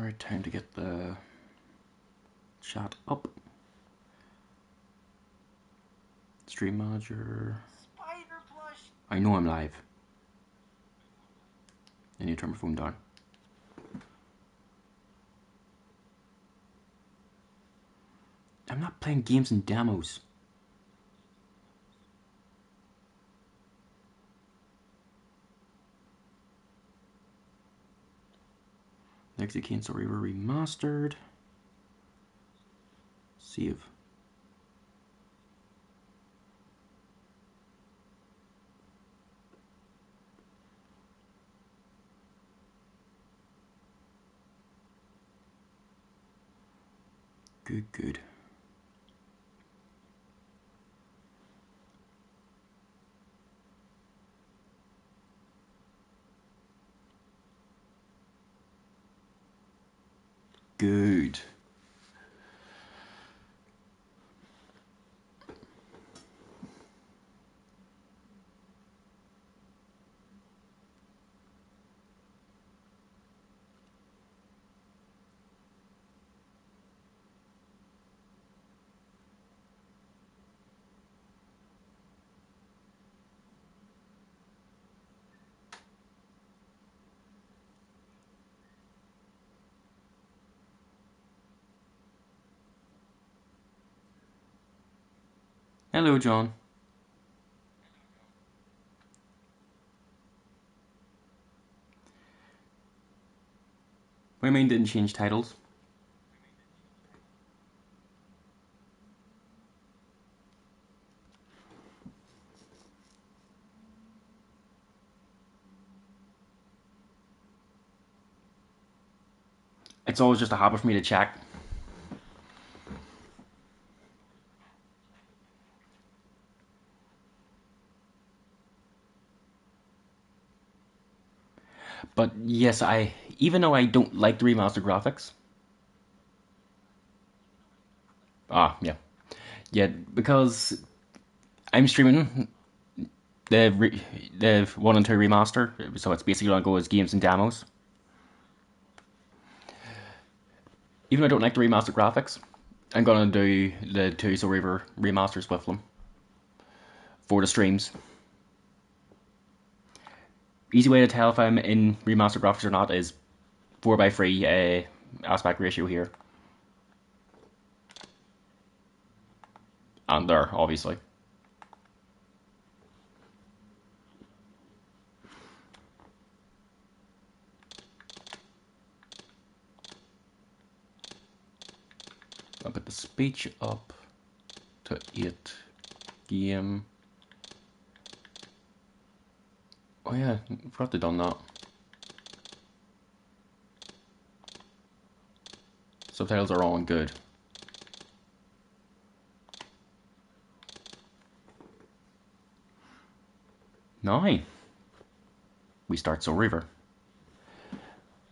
Alright, time to get the chat up. Stream manager. I know I'm live. I need to turn my phone down. I'm not playing games and demos. Legacy Kain Reaver remastered. Save. Good, good. Good. Hello, John. What do you mean didn't change titles? It's always just a habit for me to check. But yes, even though I don't like the remastered graphics. Yeah, because I'm streaming the 1 and 2 remaster, so it's basically gonna go as games and demos. Even though I don't like the remastered graphics, I'm gonna do the 2 Reaver remasters with them for the streams. Easy way to tell if I'm in remastered graphics or not is 4:3 aspect ratio here. And there, obviously. I'll put the speech up to 8 game. Oh yeah, I forgot to done that. Subtitles are on good. Now, we start Soul Reaver.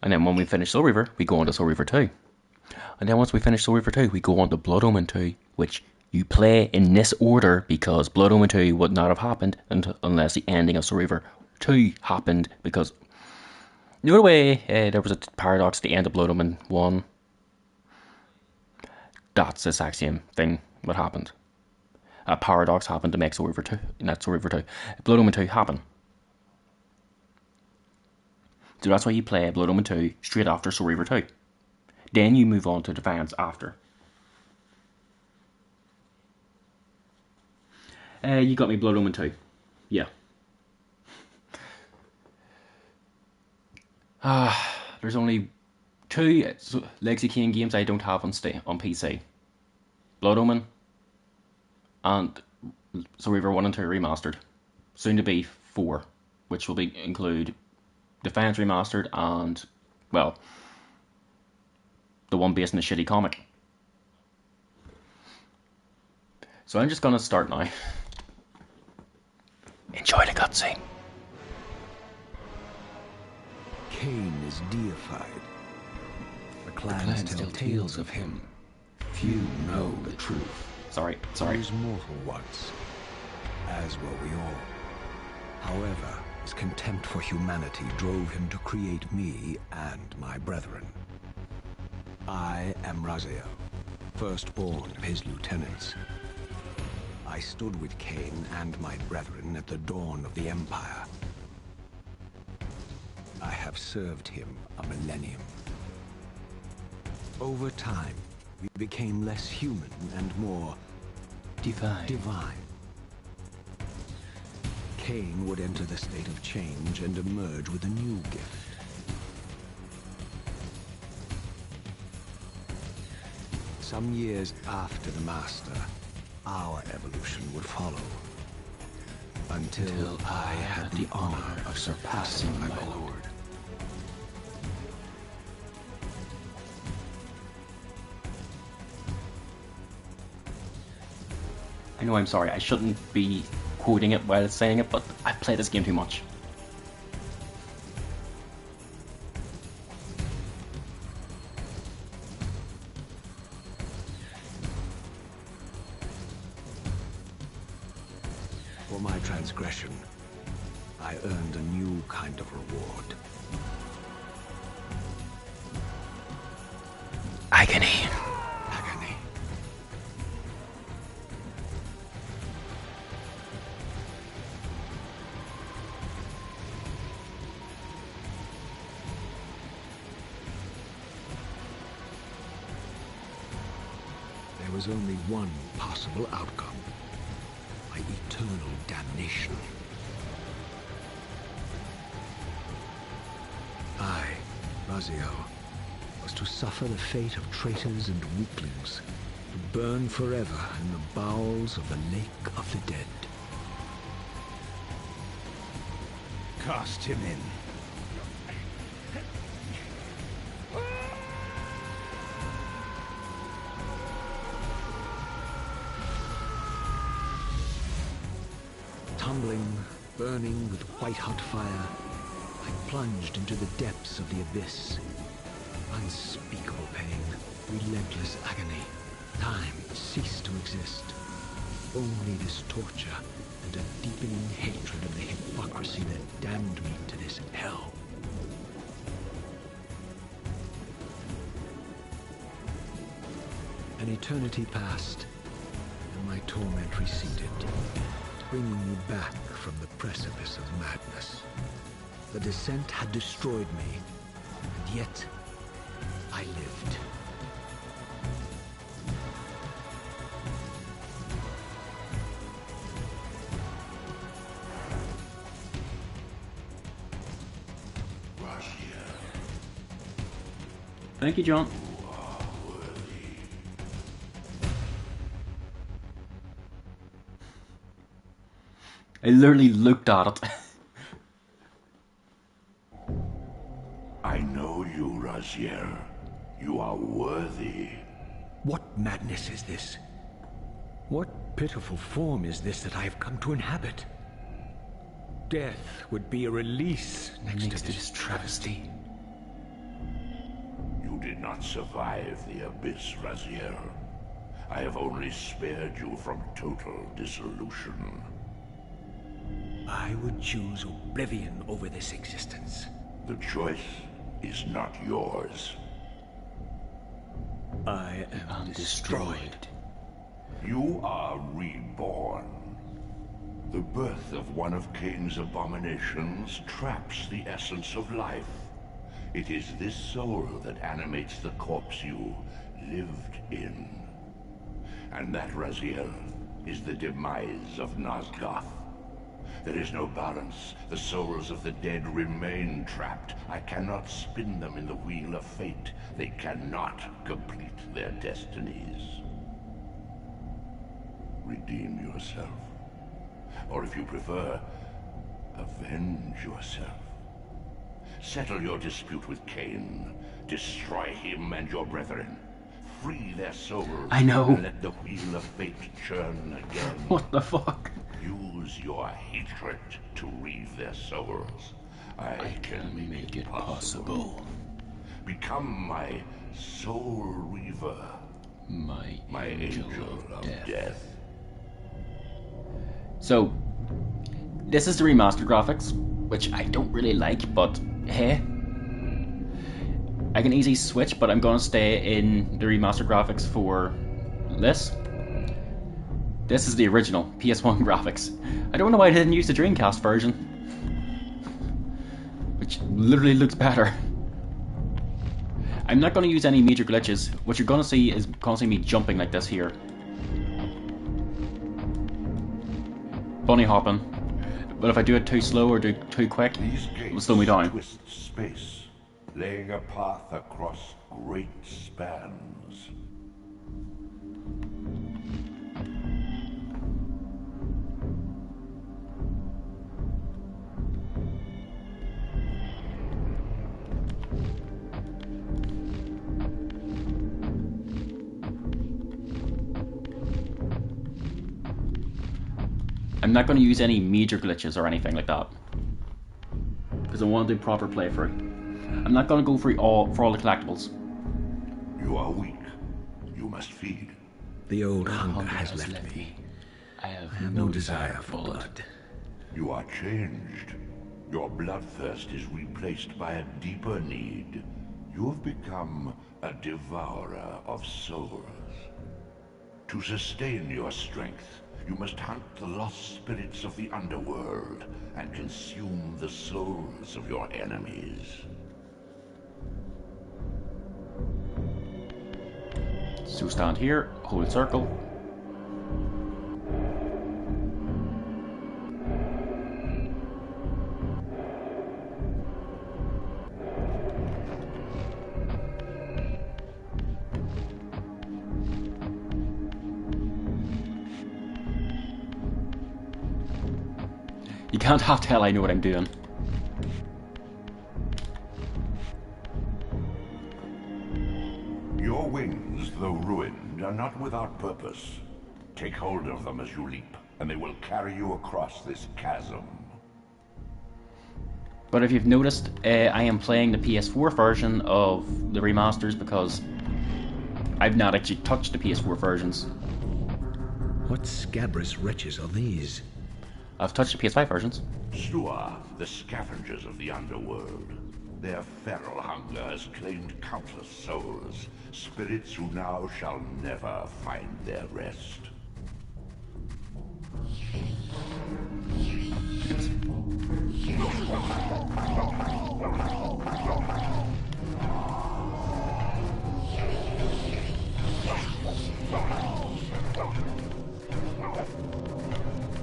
And then when we finish Soul Reaver, we go on to Soul Reaver 2. And then once we finish Soul Reaver 2, we go on to Blood Omen 2, which you play in this order because Blood Omen 2 would not have happened unless the ending of Soul Reaver 2 happened, because the other way there was a paradox at the end of Blood Omen 1. That's the exact same thing what happened. A paradox happened to make Soul Reaver 2, not Soul Reaver 2. Blood Omen 2 happened. So that's why you play Blood Omen 2 straight after Soul Reaver 2. Then you move on to Defiance after. You got me Blood Omen 2. Yeah. There's only 2 Legacy Kain games I don't have on PC. Blood Omen and Soul Reaver 1 and 2 remastered. Soon to be 4, which will include Defiance remastered and, well, the one based in the shitty comic. So I'm just gonna start now. Enjoy the cutscene. Kain is deified. The clans tell tales of him. Few know the truth. Sorry. He was mortal once, as were we all. However, his contempt for humanity drove him to create me and my brethren. I am Raziel, firstborn of his lieutenants. I stood with Kain and my brethren at the dawn of the Empire. I have served him a millennium. Over time, we became less human and more divine. Kain would enter the state of change and emerge with a new gift. Some years after the Master, our evolution would follow. Until I had the honor of surpassing my lord. I know I'm sorry, I shouldn't be quoting it while saying it, but I play this game too much. For my transgression, I earned a new kind of reward. Agony. Agony. There was only one possible outcome. My eternal damnation. I, Raziel, was to suffer the fate of traitors and weaklings, to burn forever in the bowels of the Lake of the Dead. Cast him in. Tumbling, burning with white-hot fire, I plunged into the depths of the abyss. Unspeakable pain, relentless agony. Time ceased to exist. Only this torture and a deepening hatred of the hypocrisy that damned me to this hell. An eternity passed, and my torment receded, bringing me back from the precipice of madness. The descent had destroyed me, and yet I lived. Thank you, John. I literally looked at it. I know you, Raziel. You are worthy. What madness is this? What pitiful form is this that I have come to inhabit? Death would be a release next to this travesty. You did not survive the abyss, Raziel. I have only spared you from total dissolution. I would choose oblivion over this existence. The choice is not yours. I am destroyed. You are reborn. The birth of one of Kain's abominations traps the essence of life. It is this soul that animates the corpse you lived in. And that, Raziel, is the demise of Nosgoth. There is no balance. The souls of the dead remain trapped. I cannot spin them in the wheel of fate. They cannot complete their destinies. Redeem yourself. Or if you prefer, avenge yourself. Settle your dispute with Kain. Destroy him and your brethren. Free their souls. I know. And let the wheel of fate churn again. What the fuck? Use your hatred to reave their souls. I can make it possible. Become my soul reaver. My angel of death. So, this is the remastered graphics, which I don't really like, but hey. I can easily switch, but I'm gonna stay in the remastered graphics for this. This is the original PS1 graphics. I don't know why I didn't use the Dreamcast version, which literally looks better. I'm not going to use any major glitches. What you're going to see is constantly me jumping like this here. Bunny hopping. But if I do it too slow or do it too quick, it will slow me down. Twist space, laying a path across great spans. I'm not going to use any major glitches or anything like that, because I want to do proper playthrough. I'm not going to go for all the collectibles. You are weak. You must feed. The old hunger has left me. I have I have no desire for blood. You are changed. Your bloodthirst is replaced by a deeper need. You have become a devourer of souls. To sustain your strength, you must hunt the lost spirits of the underworld and consume the souls of your enemies. So stand here, hold circle. You can't have to tell I know what I'm doing. Your wings, though ruined, are not without purpose. Take hold of them as you leap, and they will carry you across this chasm. But if you've noticed, I am playing the PS4 version of the remasters because I've not actually touched the PS4 versions. What scabrous wretches are these? I've touched the PS5 versions. Stua, the scavengers of the underworld. Their feral hunger has claimed countless souls, spirits who now shall never find their rest.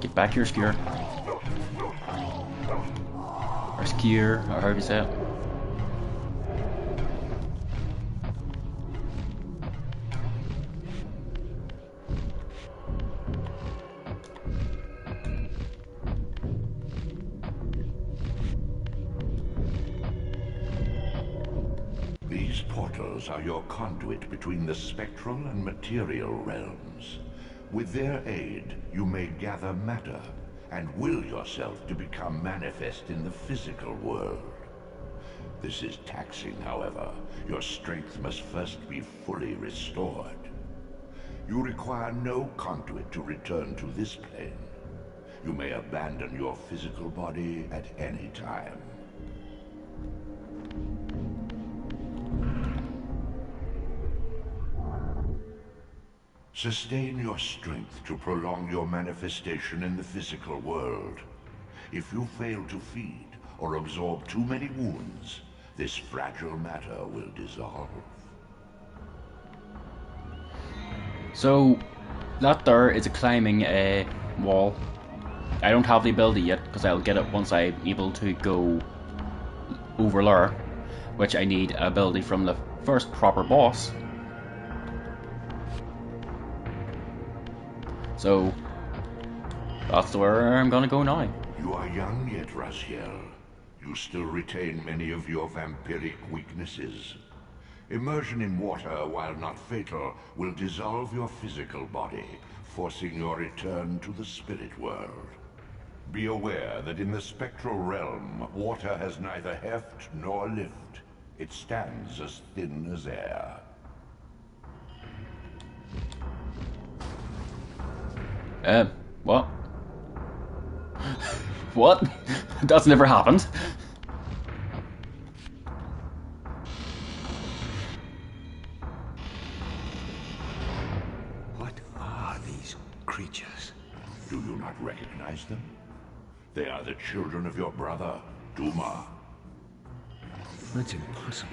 Get back here, Skier. Or Skier, or however you say it. These portals are your conduit between the spectral and material realms. With their aid, you may gather matter and will yourself to become manifest in the physical world. This is taxing, however. Your strength must first be fully restored. You require no conduit to return to this plane. You may abandon your physical body at any time. Sustain your strength to prolong your manifestation in the physical world. If you fail to feed or absorb too many wounds, this fragile matter will dissolve. So, that there is a climbing wall. I don't have the ability yet, because I'll get it once I'm able to go over there, which I need ability from the first proper boss. So, that's where I'm gonna go now. You are young yet, Raziel. You still retain many of your vampiric weaknesses. Immersion in water, while not fatal, will dissolve your physical body, forcing your return to the spirit world. Be aware that in the spectral realm, water has neither heft nor lift. It stands as thin as air. What? What? That's never happened. children of your brother, Duma. That's impossible.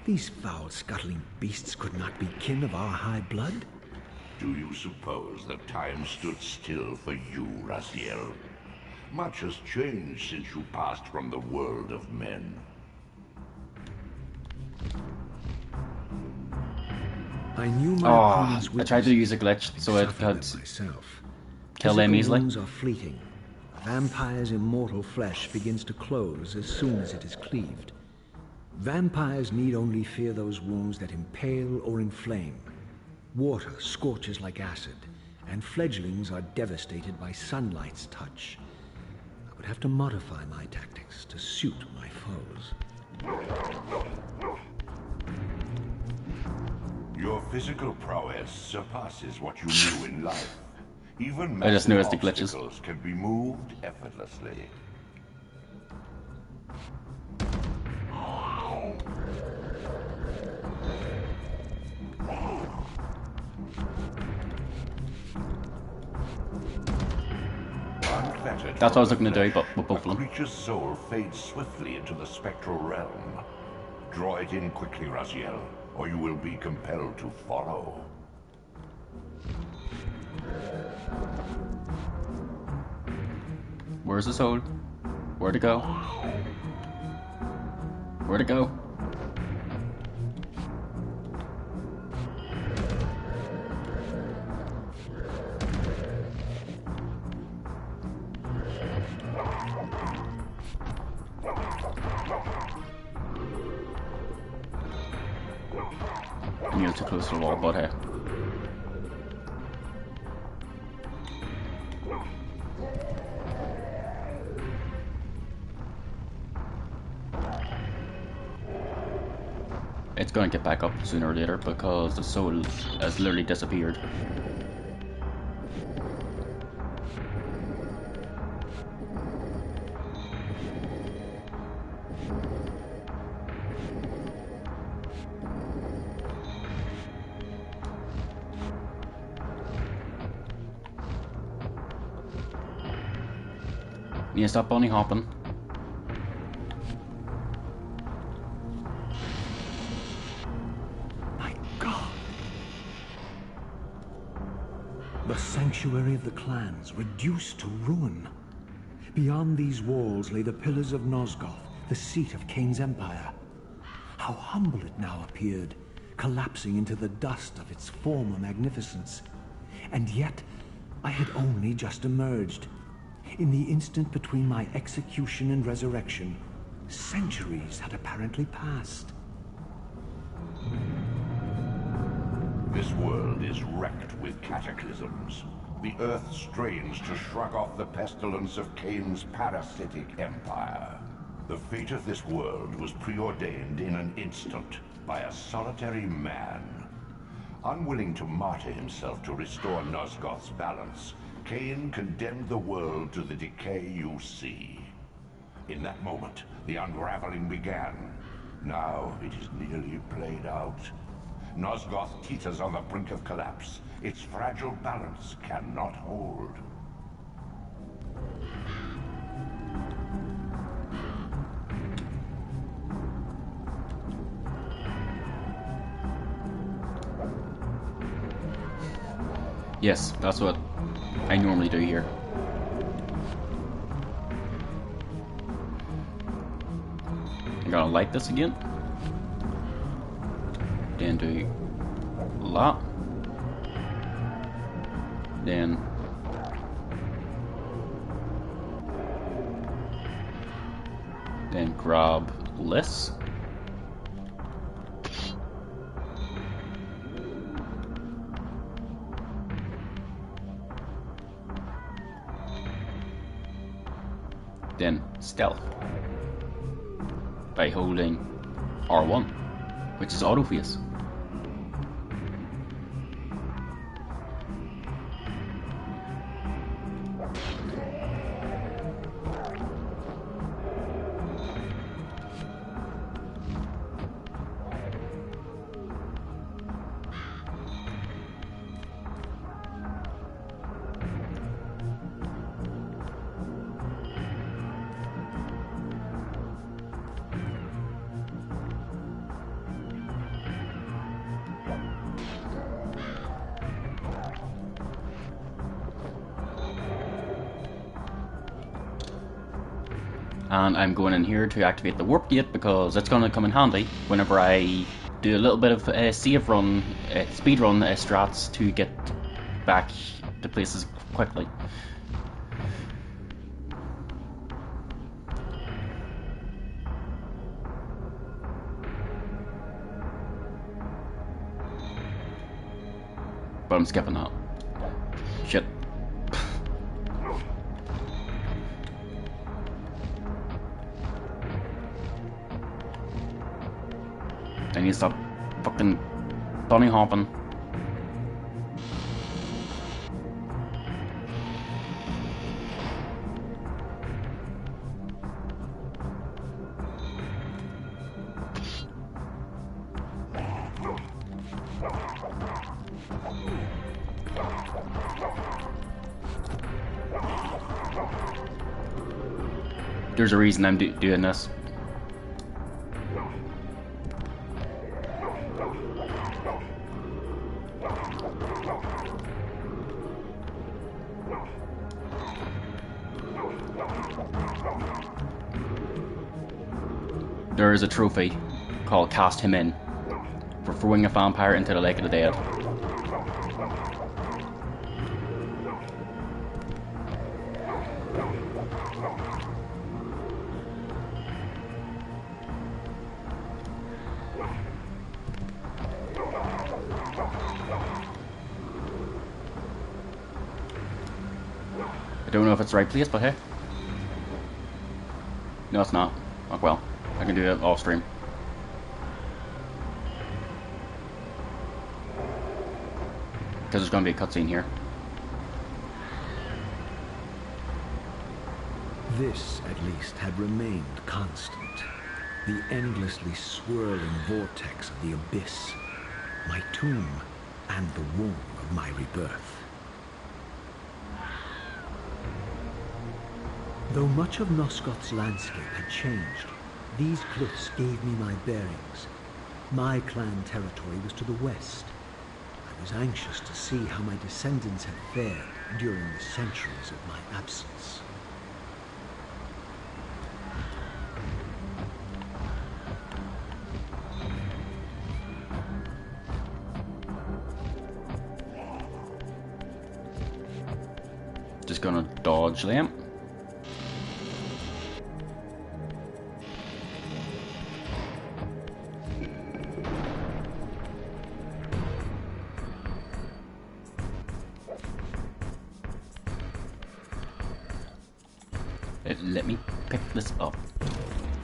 These foul, scuttling beasts could not be kin of our high blood. Do you suppose that time stood still for you, Raziel? Much has changed since you passed from the world of men. I knew my Oh, opponent's I tried to use a glitch so it suffered could them myself. kill them Physical easily. wounds are fleeting. A vampire's immortal flesh begins to close as soon as it is cleaved. Vampires need only fear those wounds that impale or inflame. Water scorches like acid, and fledglings are devastated by sunlight's touch. I would have to modify my tactics to suit my foes. Your physical prowess surpasses what you knew in life. Even I just massive noticed the glitches. obstacles can be moved effortlessly. Unfettered That's what I was looking to from do, but with both a of them. creature's soul fades swiftly into the spectral realm. Draw it in quickly, Raziel, or you will be compelled to follow. Where's the soul? Where'd it go? Where'd it go? You're too close to the wall, but hey. It's gonna get back up sooner or later because the soul has literally disappeared. You stop bunny hopping. My God! The sanctuary of the clans reduced to ruin. Beyond these walls lay the pillars of Nosgoth, the seat of Kain's empire. How humble it now appeared, collapsing into the dust of its former magnificence. And yet, I had only just emerged. In the instant between my execution and resurrection, centuries had apparently passed. This world is wrecked with cataclysms. The earth strains to shrug off the pestilence of Kain's parasitic empire. The fate of this world was preordained in an instant by a solitary man. Unwilling to martyr himself to restore Nosgoth's balance, Kain condemned the world to the decay you see. In that moment, the unraveling began. Now it is nearly played out. Nosgoth teeters on the brink of collapse. Its fragile balance cannot hold. Yes, that's what I normally do here. I'm gonna light this again. Then do that. Then grab this. Then stealth by holding R1, which is autoface. And I'm going in here to activate the warp gate because it's going to come in handy whenever I do a little bit of save run, speed run strats to get back to places quickly. But I'm skipping that. Shit. I need to stop fucking bunny hopping. There's a reason I'm doing this. There is a trophy called Cast Him In for throwing a vampire into the Lake of the Dead. I don't know if it's the right place, but hey. No, it's not. Oh well, I can do it off stream. Because there's going to be a cutscene here. This, at least, had remained constant. The endlessly swirling vortex of the abyss. My tomb and the womb of my rebirth. Though much of Nosgoth's landscape had changed, these cliffs gave me my bearings. My clan territory was to the west. I was anxious to see how my descendants had fared during the centuries of my absence. Just gonna dodge them. Let me pick this up.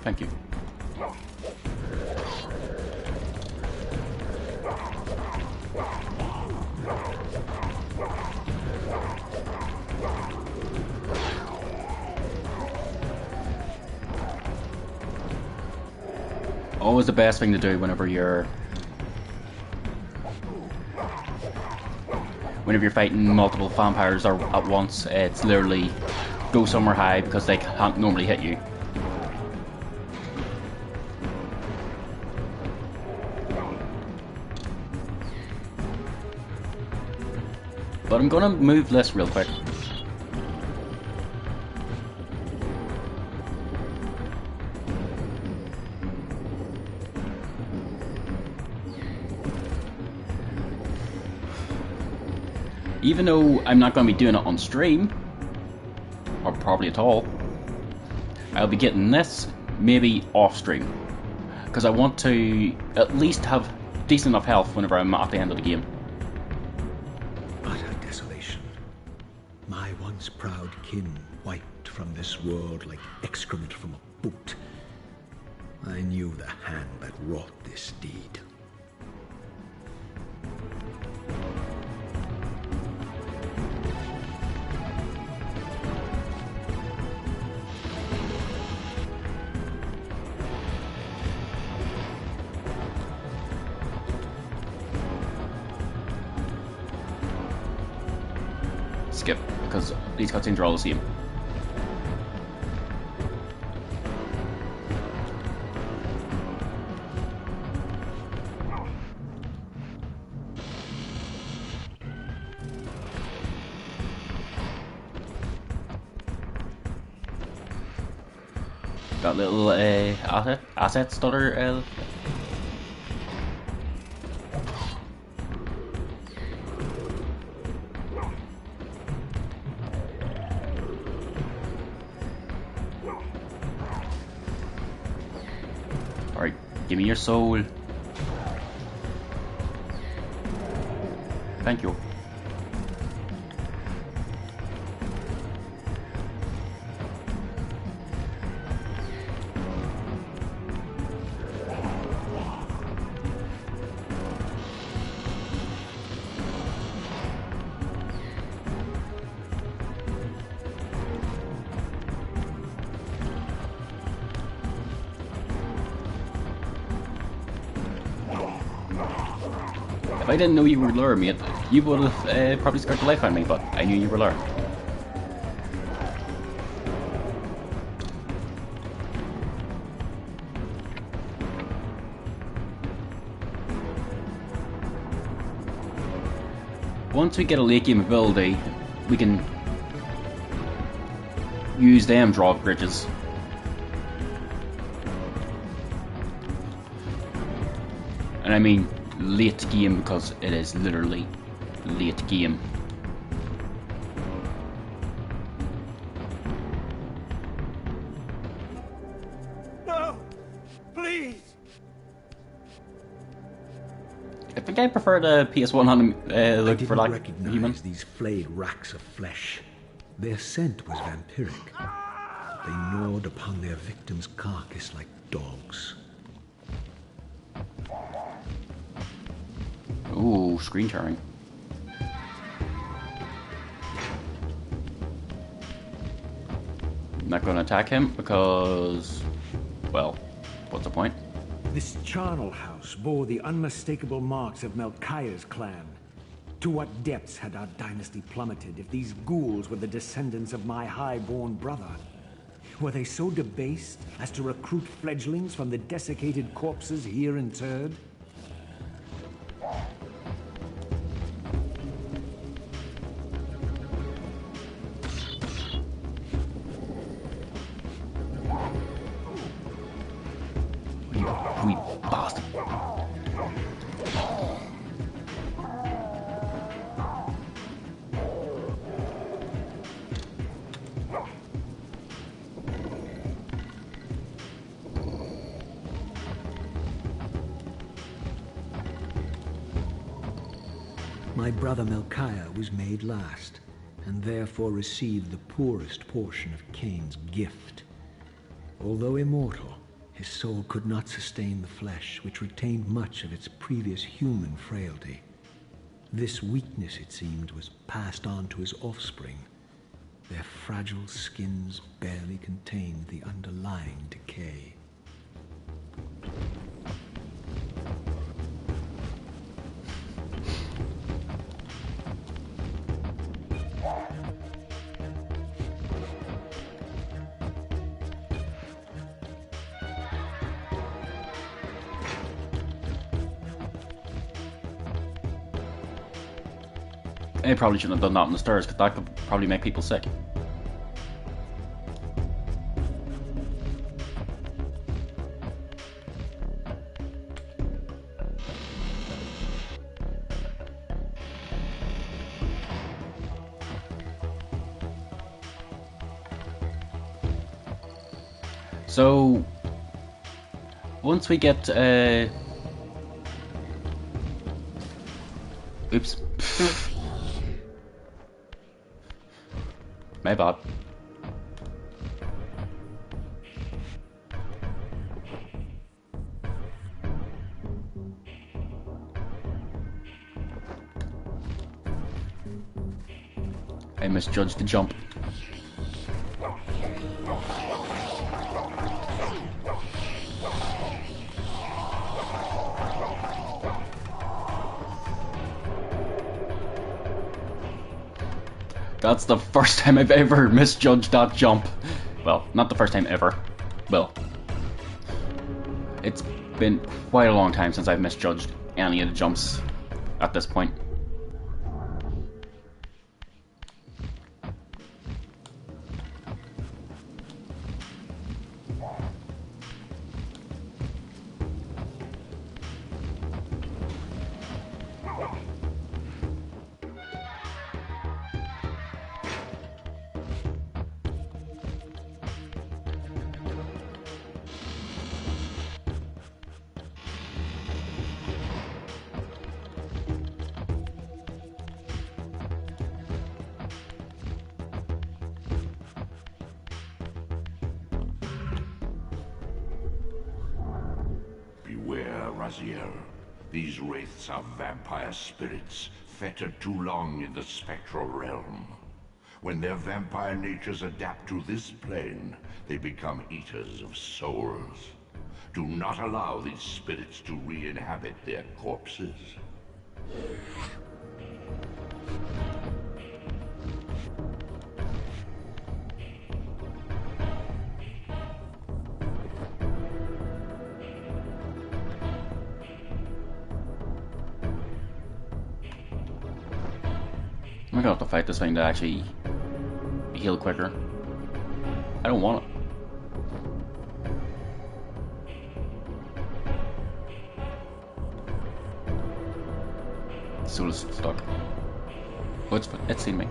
Thank you. Always the best thing to do whenever you're fighting multiple vampires at once. It's literally go somewhere high because they can't normally hit you. But I'm gonna move this real quick. Even though I'm not going to be doing it on stream, or probably at all, I'll be getting this maybe off stream. Because I want to at least have decent enough health whenever I'm at the end of the game. Utter desolation. My once proud kin wiped from this world like excrement from a boot. I knew the hand that wrought this deed. Skip, because these cutscenes are all the same. Got little asset stutter. Alright, give me your soul. Thank you. If I didn't know you were lure, mate, you would have probably scared the life out of me, but I knew you were lure. Once we get a late game ability, we can use them drawbridges. And I mean late game because it is literally late game. No! Please! I think I prefer the PS1 on look for like recognize human. these flayed racks of flesh. Their scent was vampiric. They gnawed upon their victim's carcass like dogs. Ooh, screen sharing. I'm not going to attack him because, well, what's the point? This charnel house bore the unmistakable marks of Melchiah's clan. To what depths had our dynasty plummeted if these ghouls were the descendants of my high-born brother? Were they so debased as to recruit fledglings from the desiccated corpses here interred? We bastard. My brother Melchiah was made last, and therefore received the poorest portion of Kain's gift. Although immortal, his soul could not sustain the flesh, which retained much of its previous human frailty. This weakness, it seemed, was passed on to his offspring. Their fragile skins barely contained the underlying decay. I probably shouldn't have done that on the stairs because that could probably make people sick. So once we get oops. My bad. I misjudged the jump. That's the first time I've ever misjudged that jump. Well, not the first time ever. Well, it's been quite a long time since I've misjudged any of the jumps at this point. Brazier. These wraiths are vampire spirits, fettered too long in the spectral realm. When their vampire natures adapt to this plane, they become eaters of souls. Do not allow these spirits to re-inhabit their corpses. I'm gonna have to fight this thing to actually heal quicker. I don't want it. Soul is stuck. Oh, it's seen me.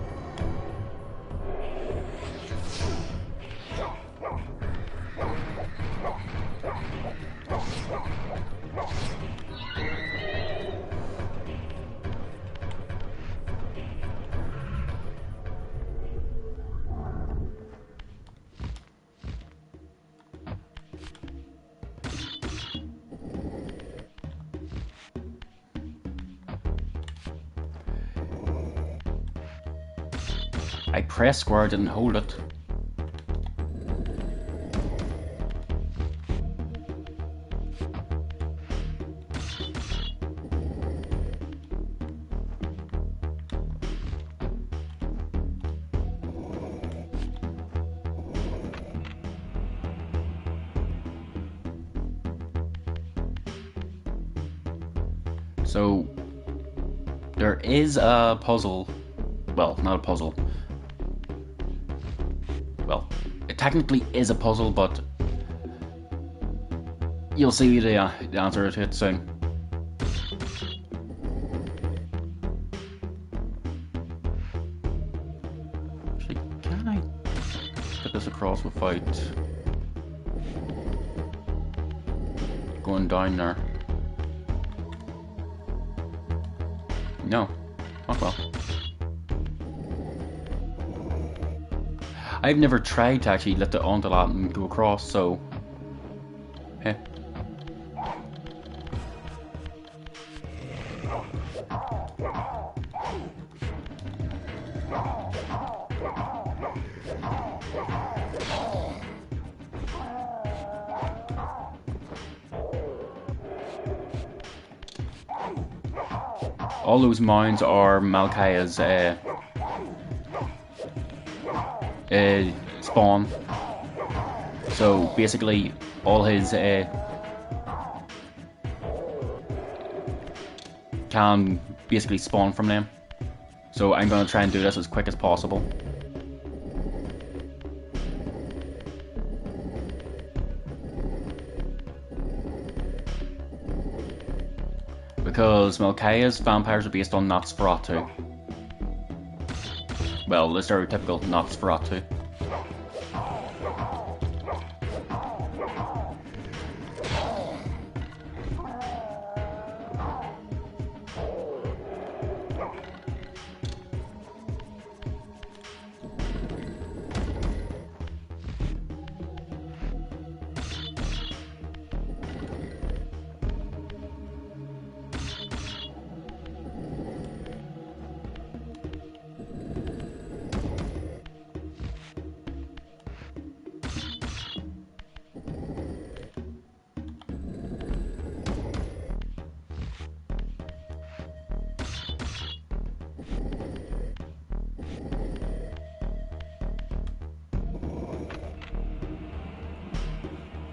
I pressed square, didn't hold it. So there is a puzzle. Well, not a puzzle. Well, it technically is a puzzle, but you'll see the answer to it soon. Actually, can I put this across without going down there? No. Oh well. I've never tried to actually lift it onto that and go across, so... Heh. All those mounds are Malkaya's spawn. So basically, all his can basically spawn from them. So I'm gonna try and do this as quick as possible. Because Malkaya's vampires are based on Nosferatu. Well, the stereotypical Nosferatu.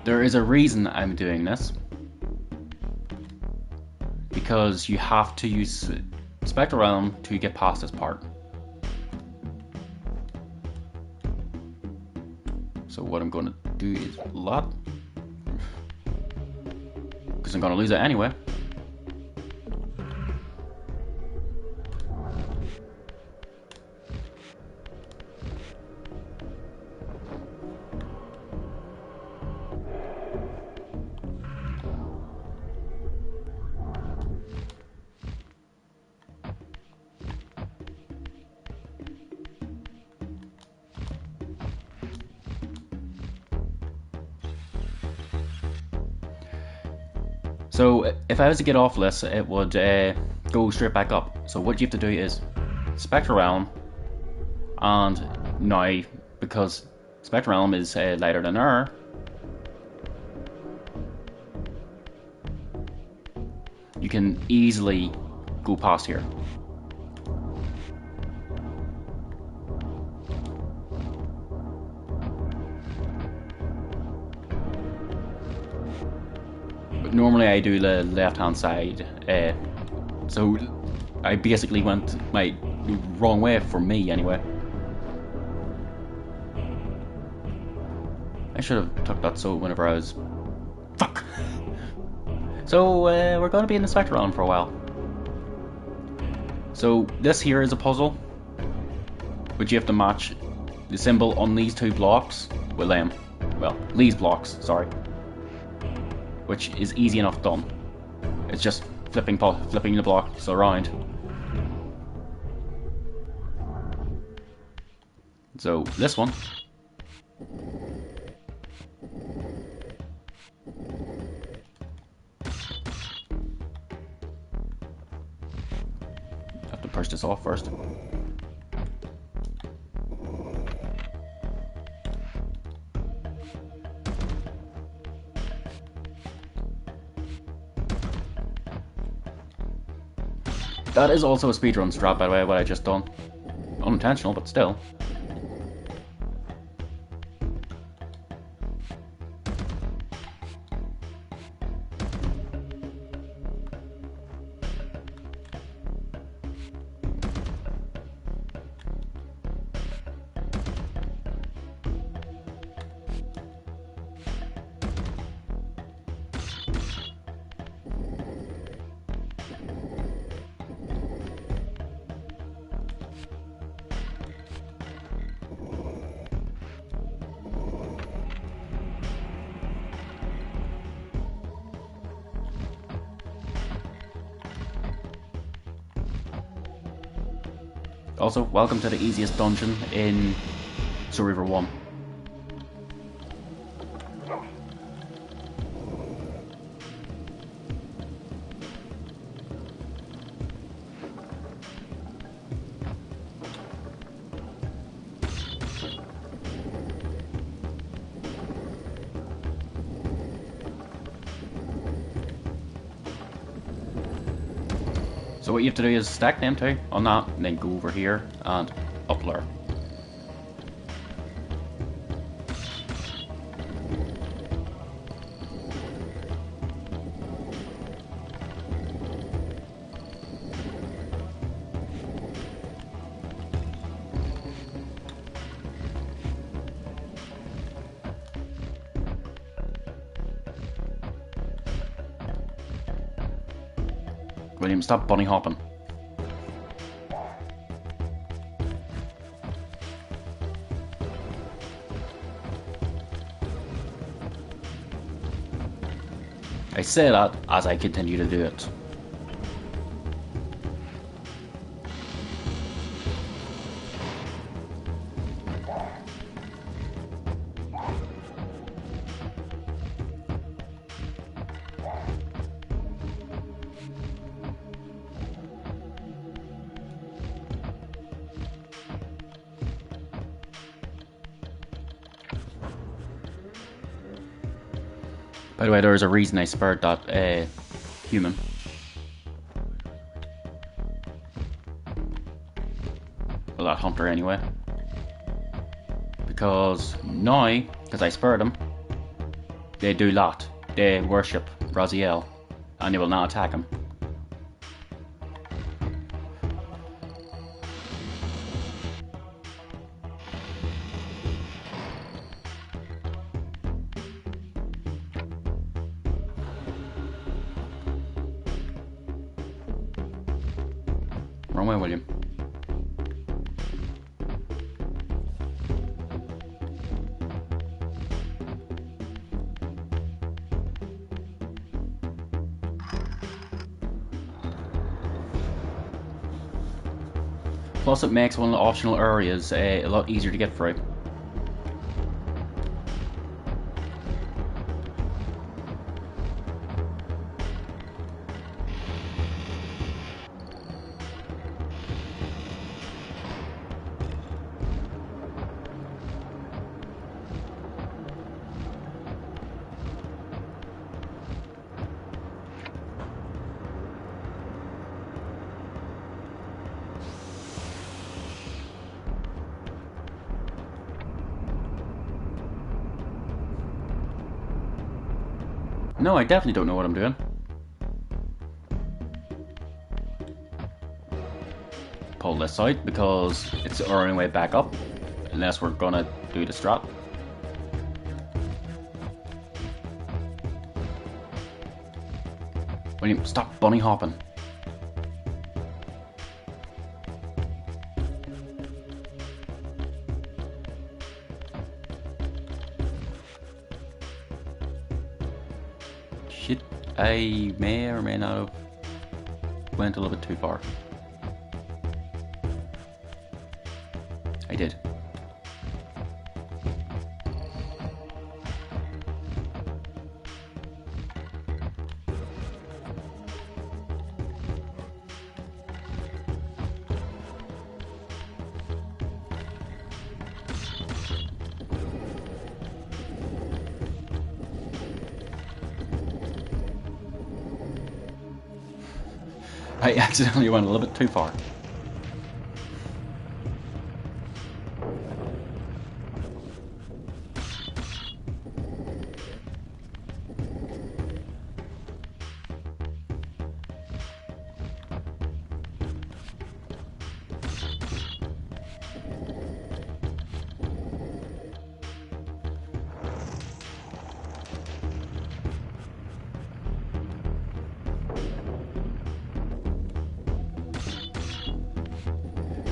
There is a reason I'm doing this. Because you have to use Spectral Realm to get past this part. So what I'm going to do is a lot. Because I'm going to lose it anyway. So if I was to get off this, it would go straight back up. So what you have to do is Spectral Realm, and now because Spectral Realm is lighter than air, you can easily go past here. But normally I do the left hand side, so I basically went my wrong way for me anyway. I should have took that so whenever I was... Fuck! So we're going to be in the Spectre Realm for a while. So this here is a puzzle, but you have to match the symbol on these two blocks with them. Well, these blocks, sorry. Which is easy enough done. It's just flipping the blocks around. So this one. Have to push this off first. That is also a speedrun strat, by the way, what I just done. Unintentional, but still. Also, welcome to the easiest dungeon in Reaver 1. So what you have to do is stack them two on that, and then go over here and up there. William, stop bunny hopping. I say that as I continue to do it. By the way, there's a reason I spared that human. Well, that hunter anyway. Because now, because I spared him, they do lot. They worship Raziel, and they will not attack him. Wrong way, William. Plus it makes one of the optional areas a lot easier to get through. No, I definitely don't know what I'm doing. Pull this out because it's our only way back up, unless we're gonna do the strat. William, stop bunny hopping. Shit, I may or may not have went a little bit too far. I did. I accidentally went a little bit too far.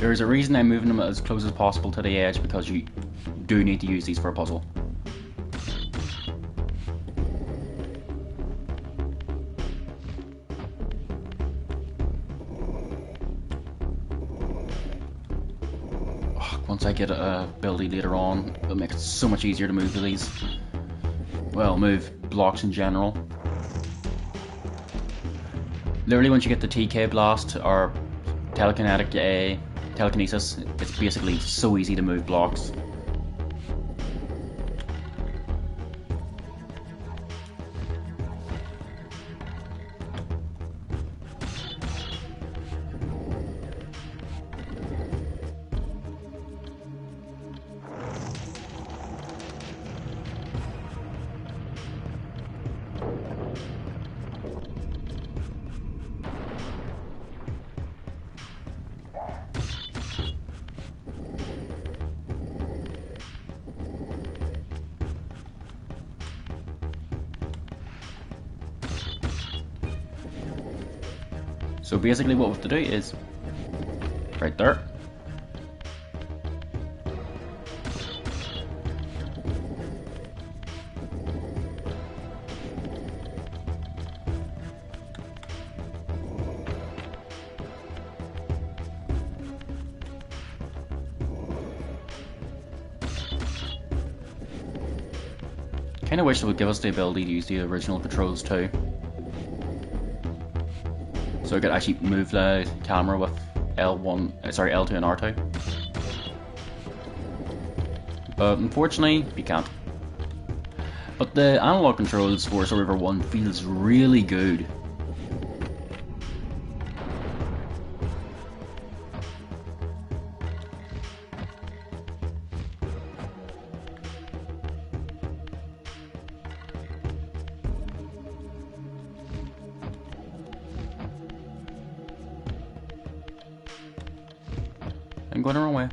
There's a reason I'm moving them as close as possible to the edge, because you do need to use these for a puzzle. Once I get a ability later on, it'll make it so much easier to move these. Well, move blocks in general. Literally, once you get the TK blast or telekinesis, it's basically so easy to move blocks. So basically what we have to do is, right there. Kinda wish they would give us the ability to use the original controls too. So I could actually move the camera with L2 and R2. But unfortunately, you can't. But the analog controls for Reaver 1 feels really good. I'm going the wrong way.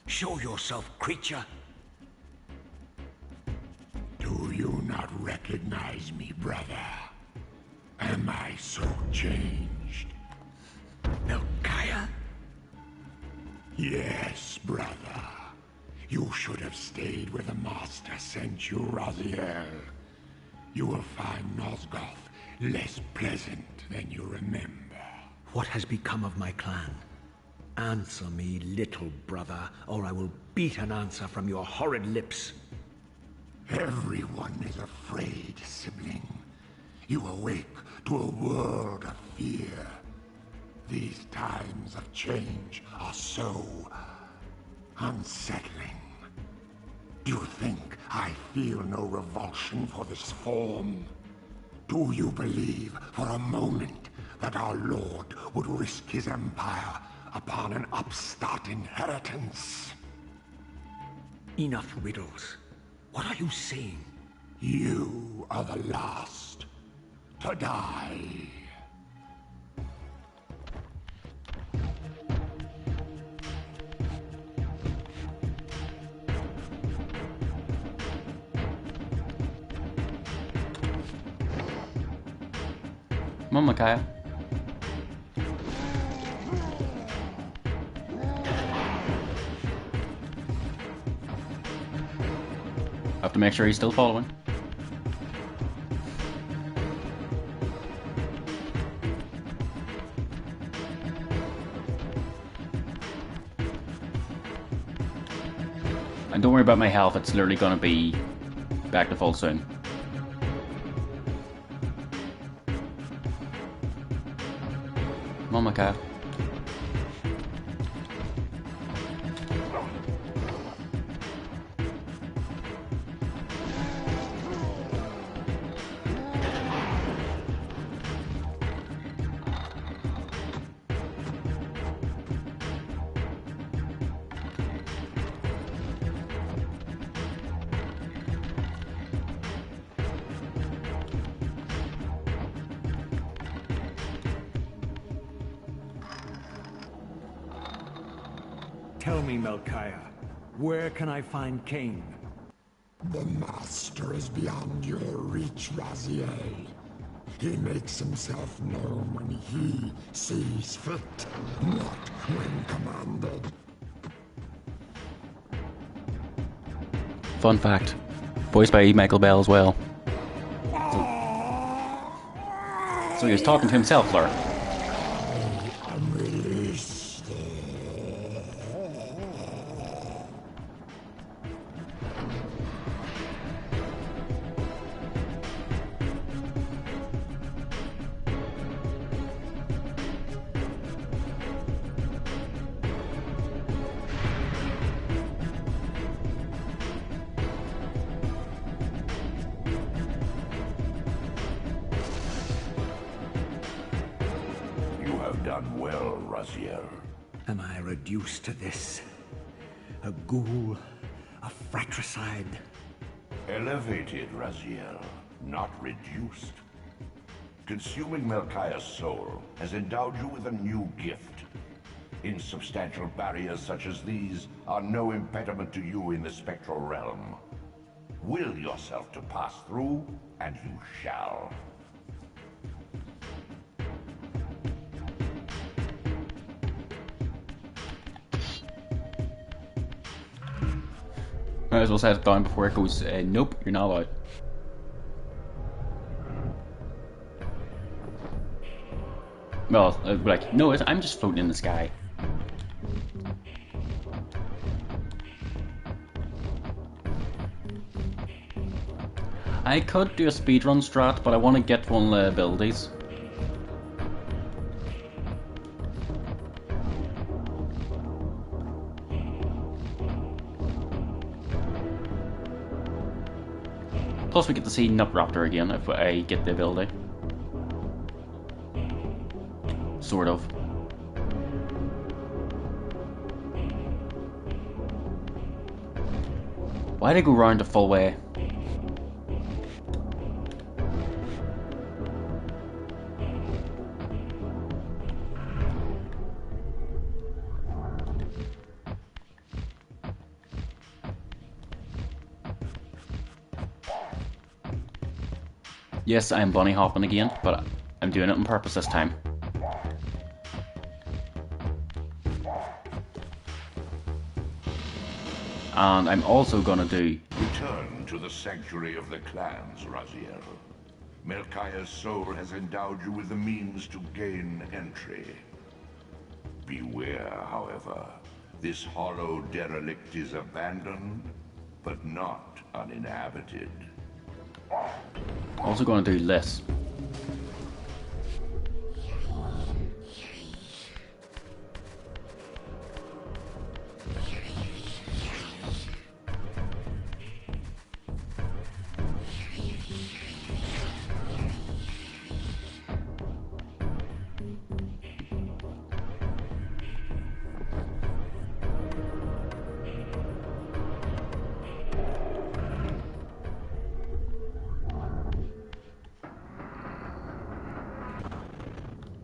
Show yourself, creature. Do you not recognize me, brother? Am I so changed? Melchiah? Yes, brother. You should have stayed where the Master sent you, Raziel. you will find Nosgoth less pleasant than you remember. What has become of my clan? Answer me, little brother, or I will beat an answer from your horrid lips. Everyone is afraid, sibling. You awake to a world of fear. These times of change are so unsettling. Do you think I feel no revulsion for this form? Do you believe for a moment that our Lord would risk his empire upon an upstart inheritance? Enough riddles. What are you saying? You are the last to die. Come on, Micaiah. Have to make sure he's still following. And don't worry about my health, it's literally gonna be back to full soon. Come on, Micaiah. Tell me, Melchiah, where can I find Kain? The Master is beyond your reach, Raziel. He makes himself known when he sees fit, not when commanded. Fun fact, voiced by Michael Bell as well. So he was talking to himself, Laura. I'm released. You have done well, Raziel. Am I reduced to this? A ghoul? A fratricide? Elevated, Raziel, not reduced. Consuming Melchiah's soul has endowed you with a new gift. Insubstantial barriers such as these are no impediment to you in the spectral realm. Will yourself to pass through, and you shall. Might as well set it down before it goes, nope, you're not allowed. Well, like, no, I'm just floating in the sky. I could do a speedrun strat, but I want to get one of the abilities. Plus we get to see Nutraptor again if I get the ability. Sort of. Why'd I go round the full way? Yes, I'm bunny hopping again, but I'm doing it on purpose this time. And I'm also gonna do... Return to the sanctuary of the clans, Raziel. Melchiah's soul has endowed you with the means to gain entry. Beware, however. This hollow derelict is abandoned, but not uninhabited. Also going to do less.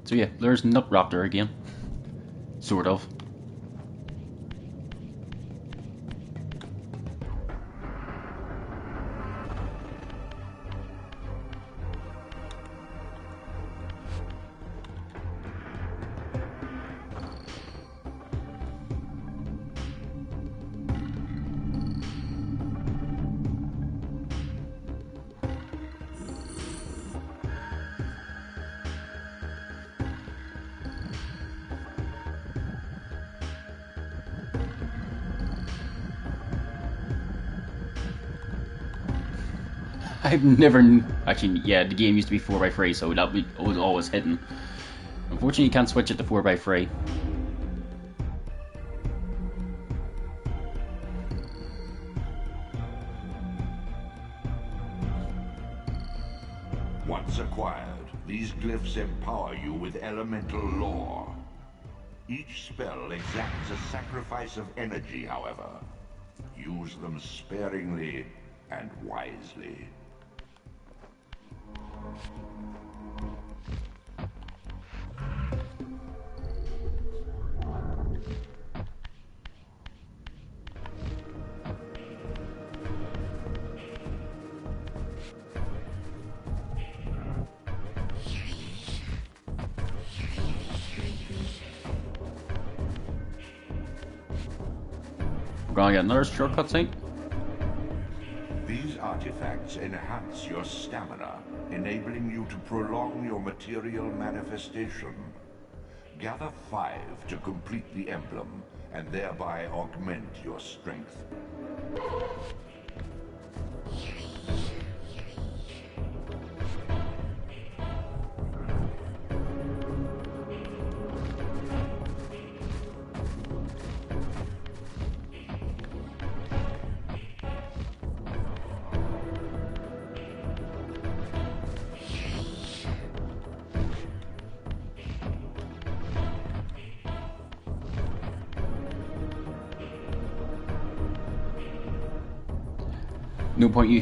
So yeah, there's Nut Raptor again. Sort of. I've never... Actually, yeah, the game used to be 4x3, so that was always hidden. Unfortunately, you can't switch it to 4x3. Once acquired, these glyphs empower you with elemental lore. Each spell exacts a sacrifice of energy, however. Use them sparingly and wisely. We're gonna get another shortcut scene. These artifacts enhance your stamina, enabling you to prolong your material manifestation. Gather 5 to complete the emblem, and thereby augment your strength. No point you...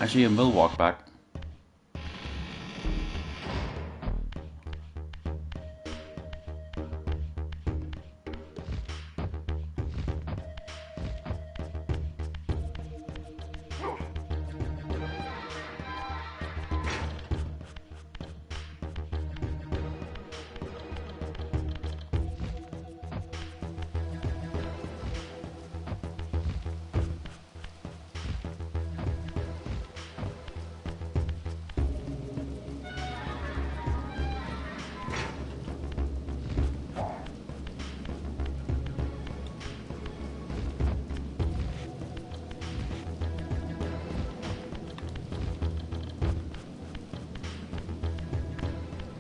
Actually, I will walk back.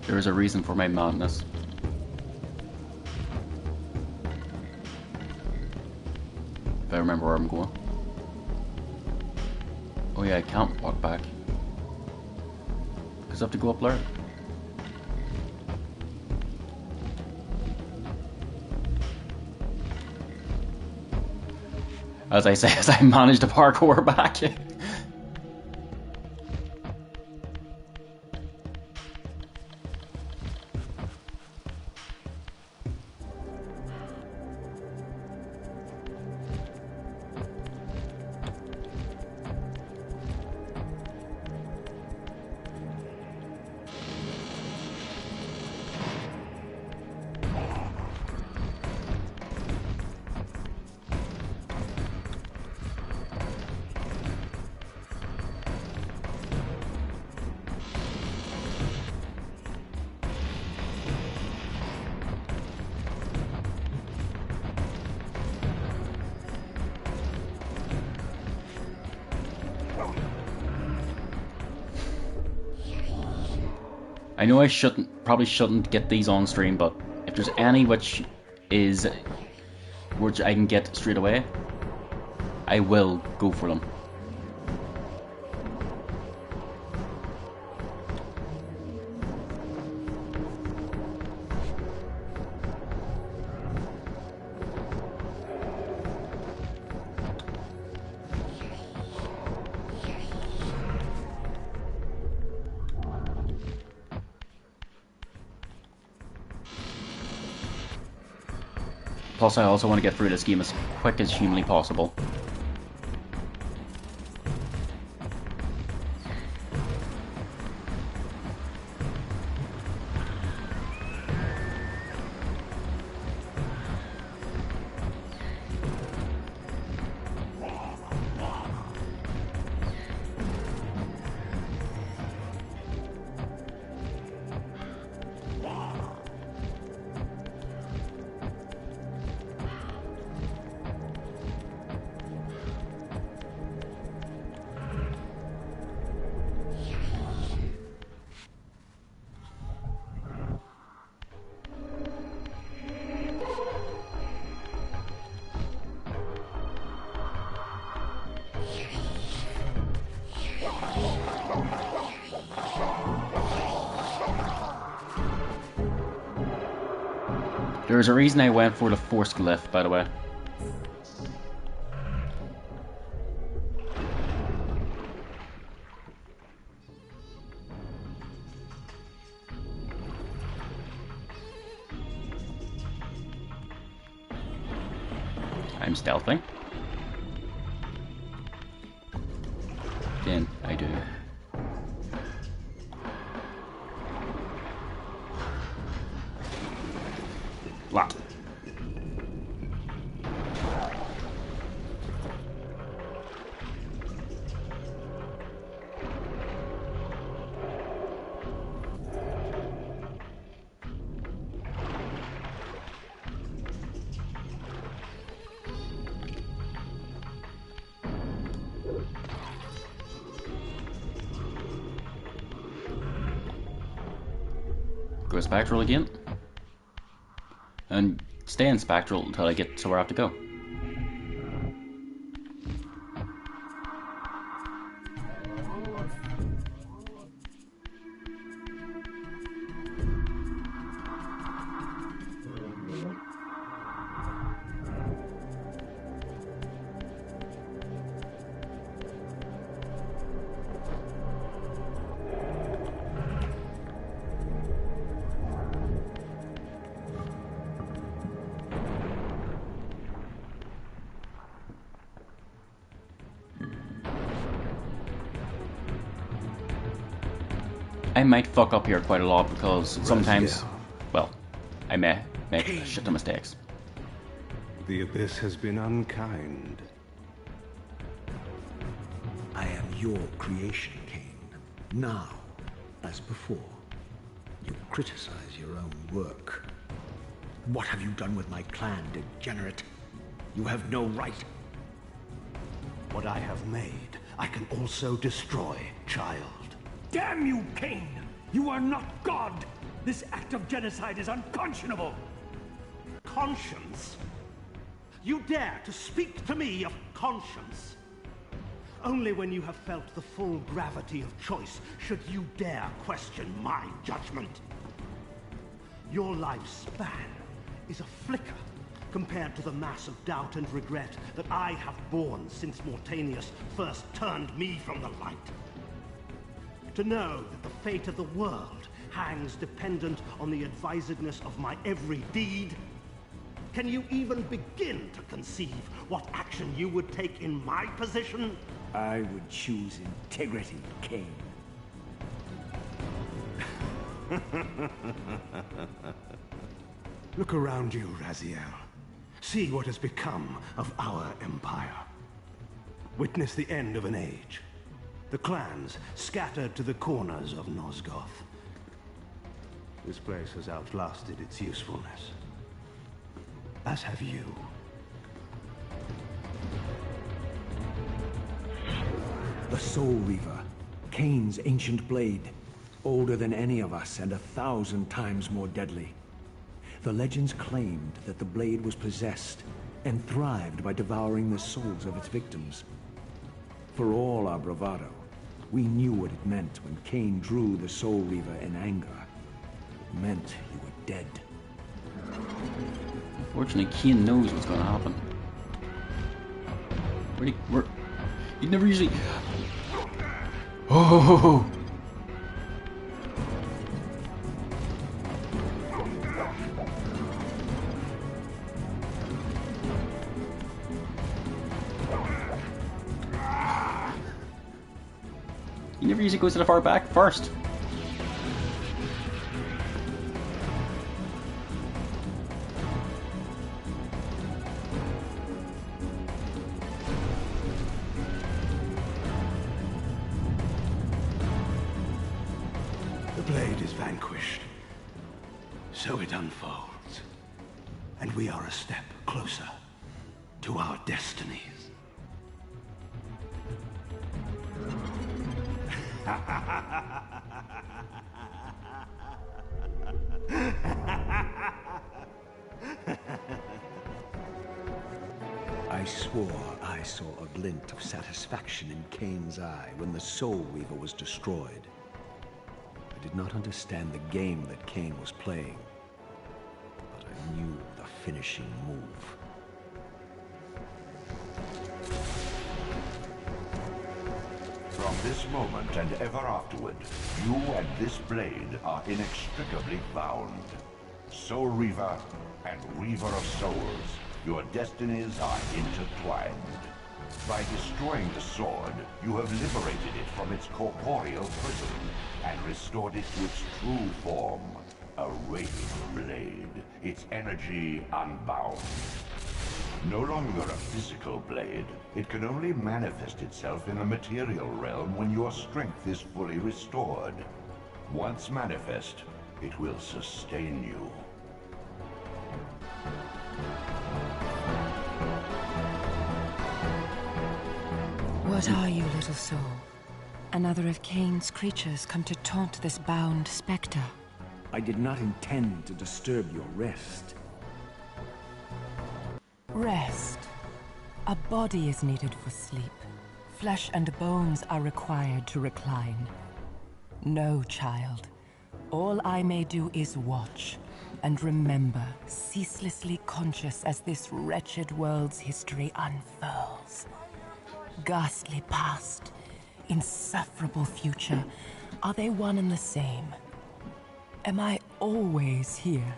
There is a reason for my madness. If I remember where I'm going. Oh yeah, I can't walk back. Because I have to go up there. As I say, as I managed to parkour back. I know I probably shouldn't get these on stream, but if there's any which I can get straight away, I will go for them. Plus, I also want to get through this game as quick as humanly possible. There's a reason I went for the Force Glyph, by the way. I'm stealthing. Then I do. What? Go spectral again. And stay in spectral until I get to where I have to go. I might fuck up here quite a lot because sometimes, well, I may make a shit ton of mistakes. The Abyss has been unkind. I am your creation, Kain. Now, as before, you criticize your own work. What have you done with my clan, degenerate? You have no right. What I have made, I can also destroy, child. Damn you, Kain! You are not God! This act of genocide is unconscionable! Conscience? You dare to speak to me of conscience? Only when you have felt the full gravity of choice should you dare question my judgment. Your lifespan is a flicker compared to the mass of doubt and regret that I have borne since Mortanius first turned me from the light. To know that the fate of the world hangs dependent on the advisedness of my every deed? Can you even begin to conceive what action you would take in my position? I would choose integrity, Kain. Look around you, Raziel. See what has become of our empire. Witness the end of an age. The clans scattered to the corners of Nosgoth. This place has outlasted its usefulness. As have you. The Soul Reaver, Kain's ancient blade. older than any of us and 1,000 times more deadly. The legends claimed that the blade was possessed and thrived by devouring the souls of its victims. For all our bravado, we knew what it meant when Kain drew the Soul Reaver in anger. It meant you were dead. Fortunately, Kain knows what's going to happen. He'd never usually... Oh! He never usually goes to the far back first. The blade is vanquished. So it unfolds. And we are a step closer to our destinies. I swore I saw a glint of satisfaction in Kain's eye when the Soul Reaver was destroyed. I did not understand the game that Kain was playing, but I knew the finishing move. From this moment and ever afterward, you and this blade are inextricably bound. Soul Reaver and Reaver of Souls, your destinies are intertwined. By destroying the sword, you have liberated it from its corporeal prison and restored it to its true form, a wraith blade, its energy unbound. No longer a physical blade, it can only manifest itself in the material realm when your strength is fully restored. Once manifest, it will sustain you. What are you, little soul? Another of Kain's creatures come to taunt this bound specter. I did not intend to disturb your rest. Rest. A body is needed for sleep. Flesh and bones are required to recline. No, child. All I may do is watch and remember, ceaselessly conscious as this wretched world's history unfurls. Ghastly past, insufferable future, are they one and the same? Am I always here?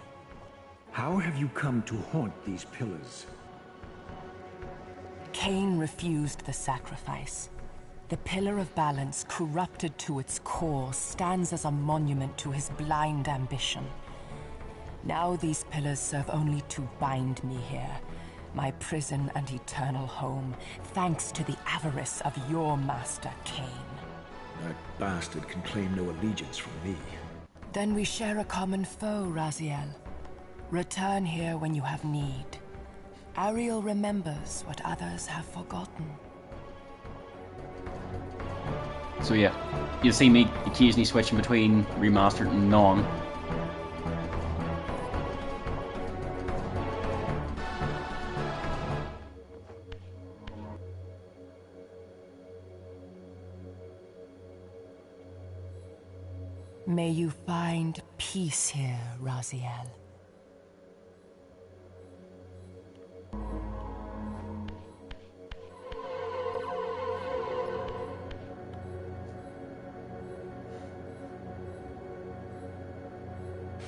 How have you come to haunt these pillars? Kain refused the sacrifice. The Pillar of Balance, corrupted to its core, stands as a monument to his blind ambition. Now these pillars serve only to bind me here, my prison and eternal home, thanks to the avarice of your master, Kain. That bastard can claim no allegiance from me. Then we share a common foe, Raziel. Return here when you have need. Ariel remembers what others have forgotten. So yeah, you'll see me occasionally switching between remastered and non. May you find peace here, Raziel.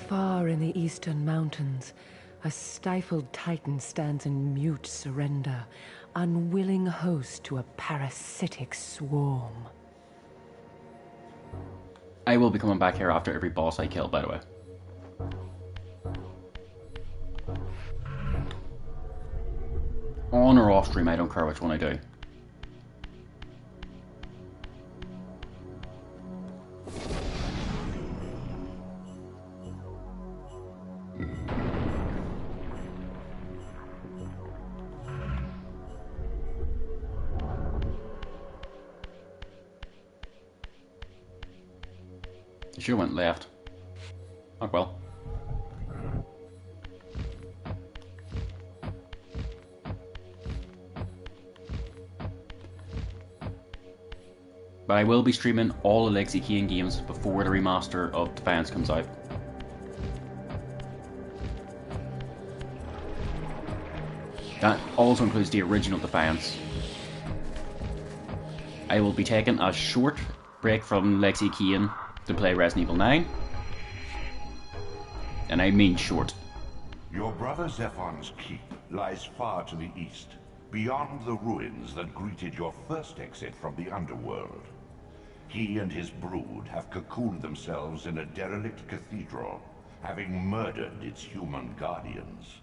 Far in the eastern mountains, a stifled titan stands in mute surrender, unwilling host to a parasitic swarm. I will be coming back here after every boss I kill, by the way. On or off stream, I don't care which one I do. I should have went left. Oh well. But I will be streaming all the Legacy Kain games before the remaster of Defiance comes out. That also includes the original Defiance. I will be taking a short break from Legacy Kain to play Resident Evil 9. And I mean short. Your brother Zephon's keep lies far to the east, beyond the ruins that greeted your first exit from the underworld. He and his brood have cocooned themselves in a derelict cathedral, having murdered its human guardians.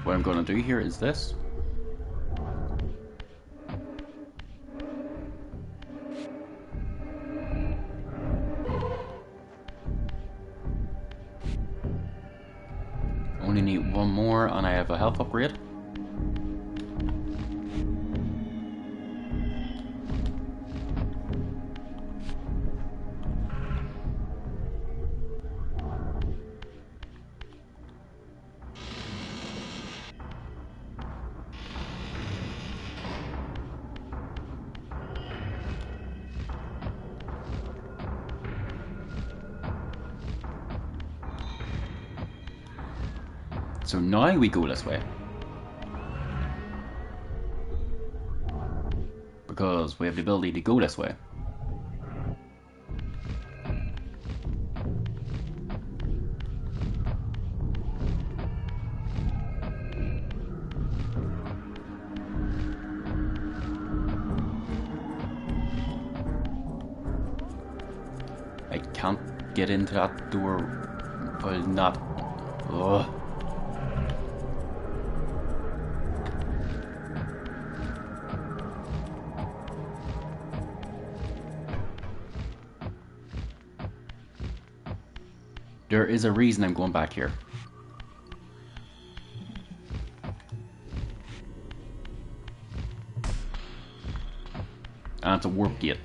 What I'm going to do here is this. Only need one more and I have a health upgrade. So now we go this way. Because we have the ability to go this way. I can't get into that door. Well, not. Ugh. There is a reason I'm going back here. And it's a warp gate.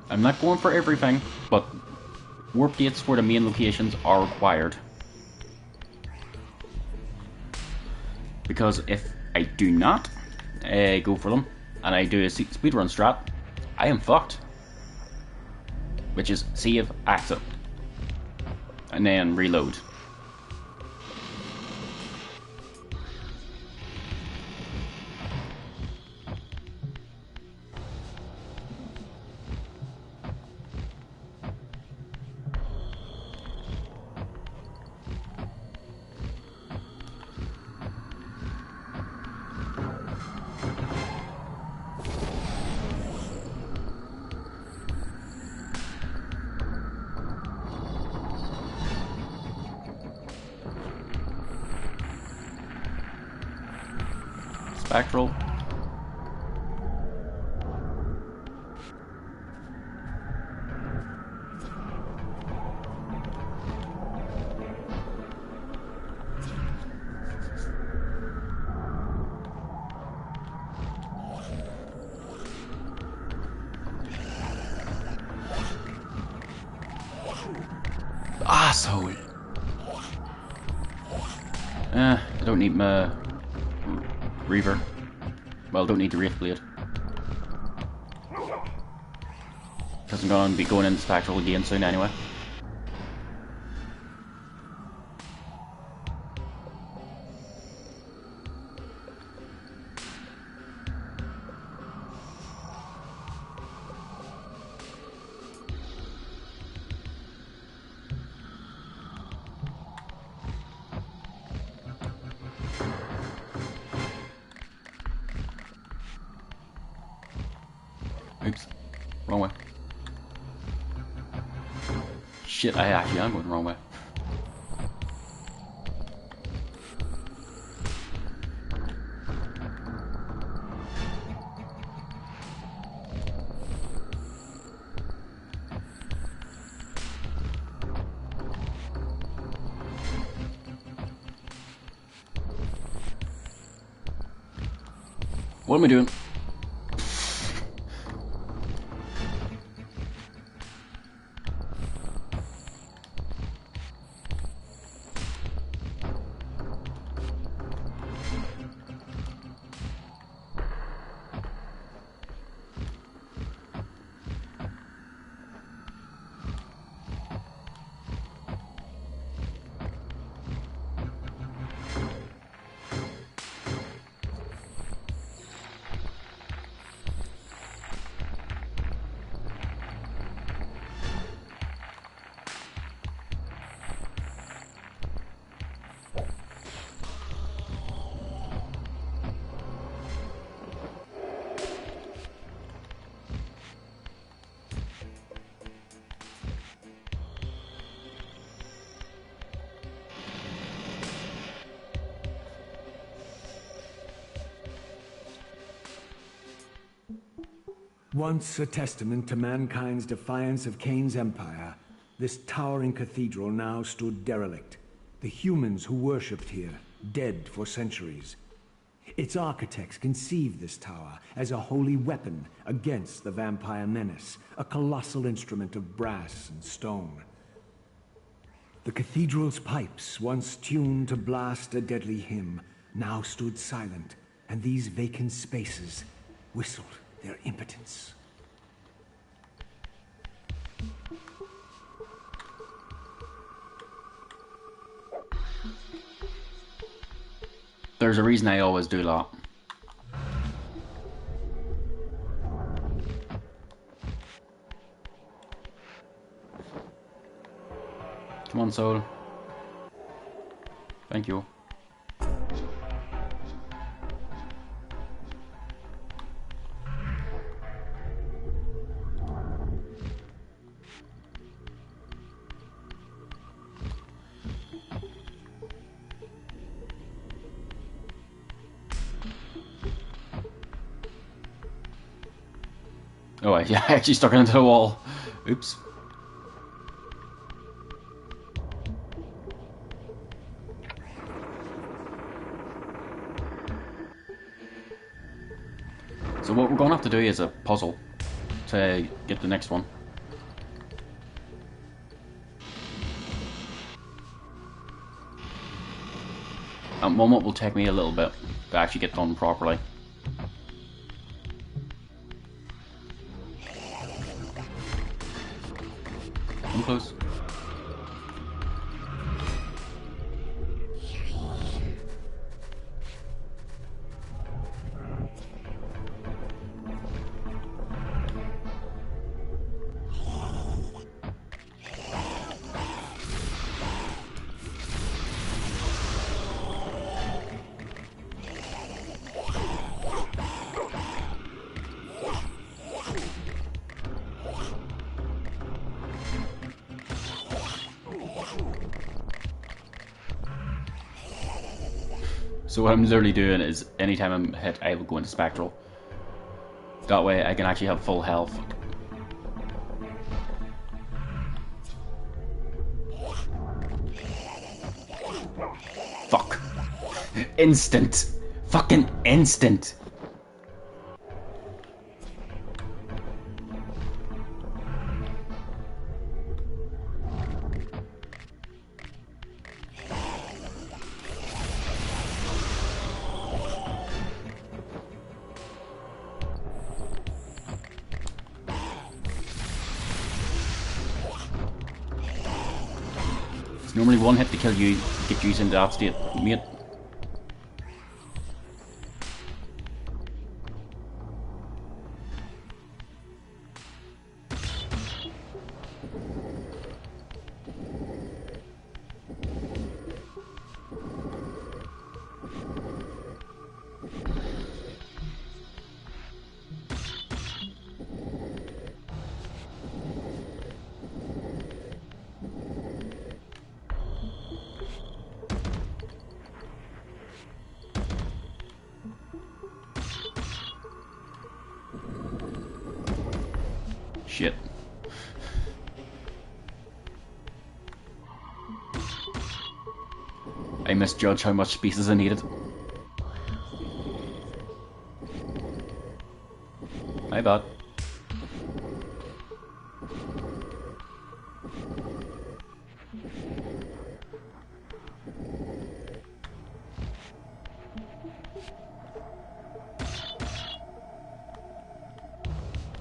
I'm not going for everything, but warp gates for the main locations are required. Because if I do not go for them, and I do a speedrun strat, I am fucked. Which is save, exit, and then reload. Spectral. Asshole. I don't need my Reaver. Well, don't need the Wraith Blade. Because I'm going to be going into Spectral again soon anyway. Oops, wrong way. Shit, I actually am going the wrong way. What am I doing? Once a testament to mankind's defiance of Kain's empire, this towering cathedral now stood derelict. The humans who worshipped here, dead for centuries. Its architects conceived this tower as a holy weapon against the vampire menace, a colossal instrument of brass and stone. The cathedral's pipes, once tuned to blast a deadly hymn, now stood silent, and these vacant spaces whistled their impotence. There's a reason I always do that. Come on, soul. Thank you. Oh, I actually stuck it into the wall. Oops. So what we're going to have to do is a puzzle to get the next one. At the moment will take me a little bit to actually get done properly. Come close. So what I'm literally doing is anytime I'm hit, I will go into Spectral. That way I can actually have full health. Fuck. Instant. Fucking instant. Normally one hit to kill you, get you into that state, mate. Shit. I misjudged how much pieces I needed. My bad.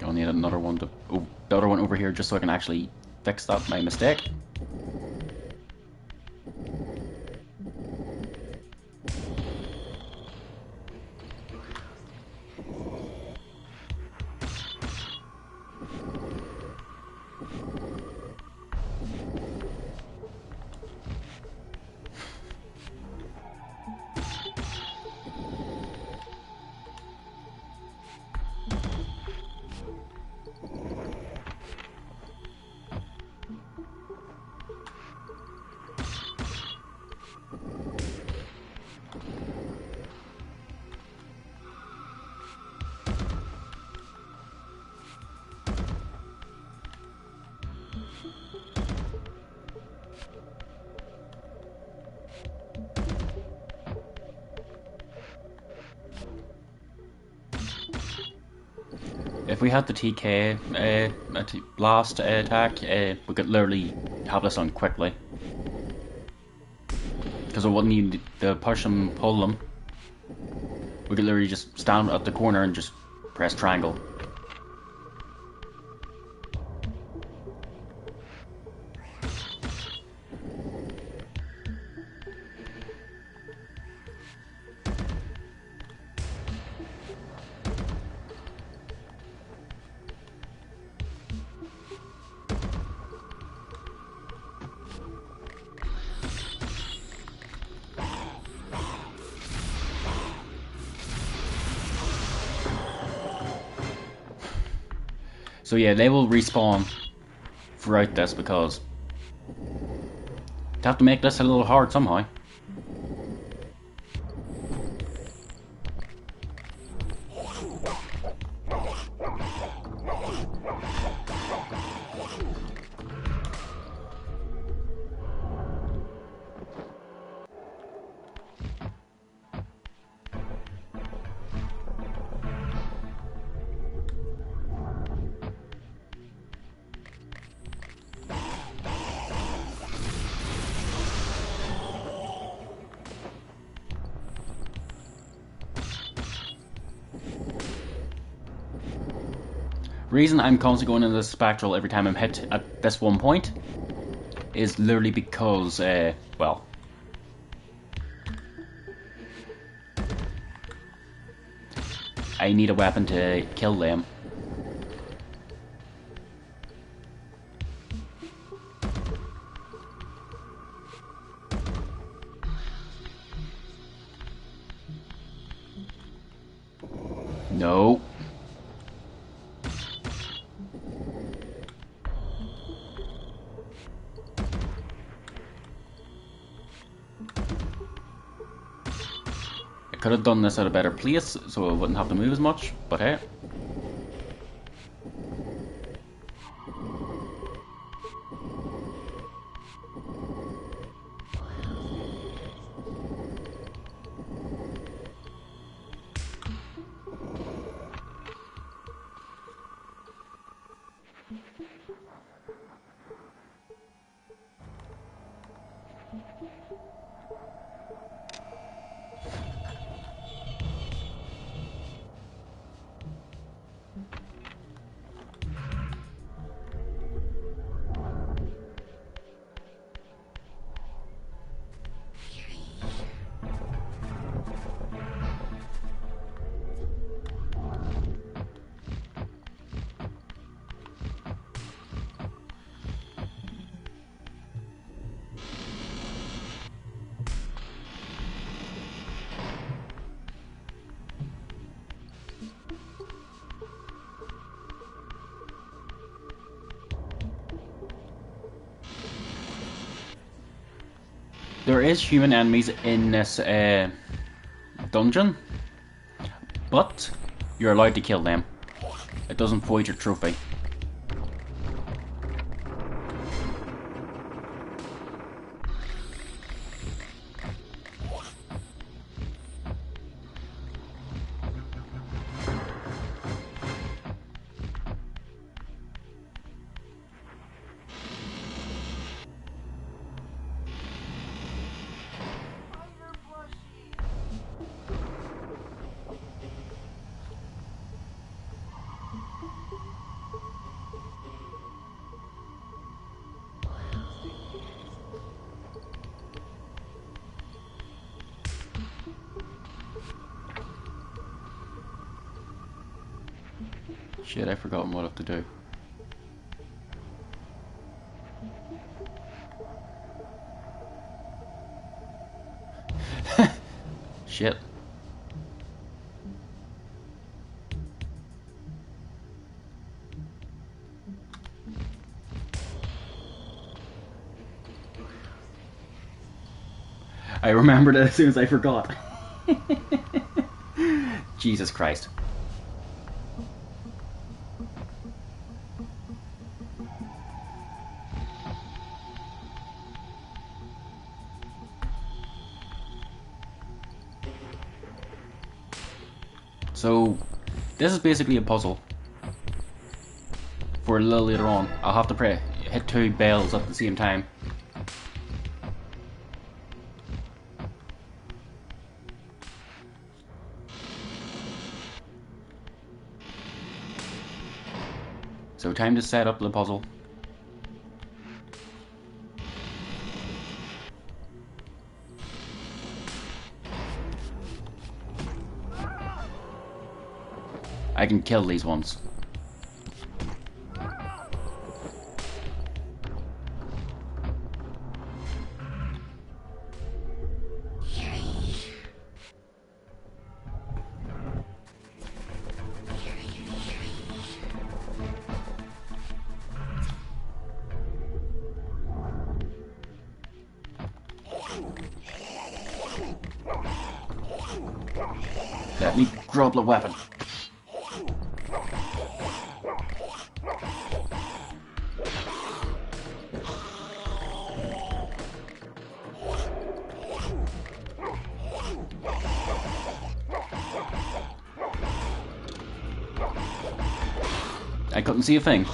I'll need another one to... Oh, the other one over here just so I can actually fix that, my mistake. If we had the TK blast attack, we could literally have this on quickly. Because we wouldn't need to push them, pull them. We could literally just stand at the corner and just press triangle. So yeah, they will respawn throughout this because they have to make this a little hard somehow. Reason I'm constantly going into the spectral every time I'm hit at this one point is literally because, well, I need a weapon to kill them. No. Could have done this at a better place so I wouldn't have to move as much, but hey. There is human enemies in this dungeon, but you're allowed to kill them. It doesn't void your trophy. Shit, I've forgotten what I have to do. Shit. I remembered it as soon as I forgot. Jesus Christ. So, this is basically a puzzle. For a little later on, I'll have to hit 2 bells at the same time. So time to set up the puzzle. I can kill these ones. Let me drop the weapon. I couldn't see a thing.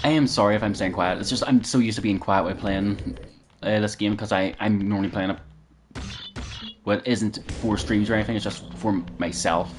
I am sorry if I'm staying quiet. It's just I'm so used to being quiet while playing this game because I'm normally playing it. Well, it isn't for streams or anything. It's just for myself.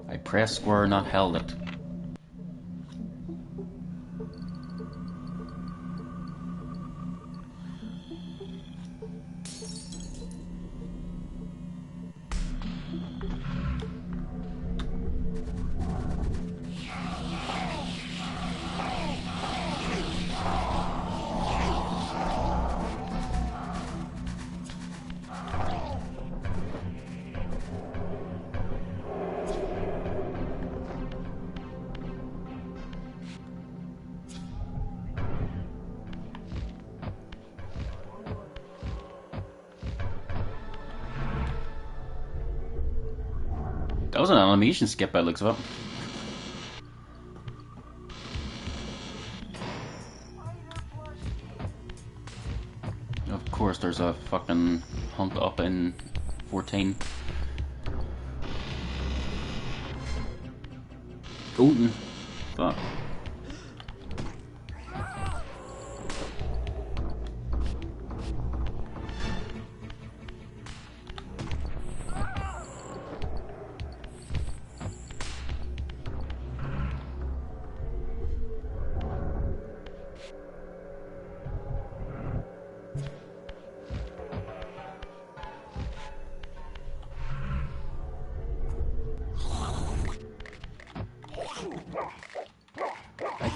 I pressed square, not held it. That was an animation skip by the looks of it. Of course there's a fucking hunt up in 14. Oh, fuck.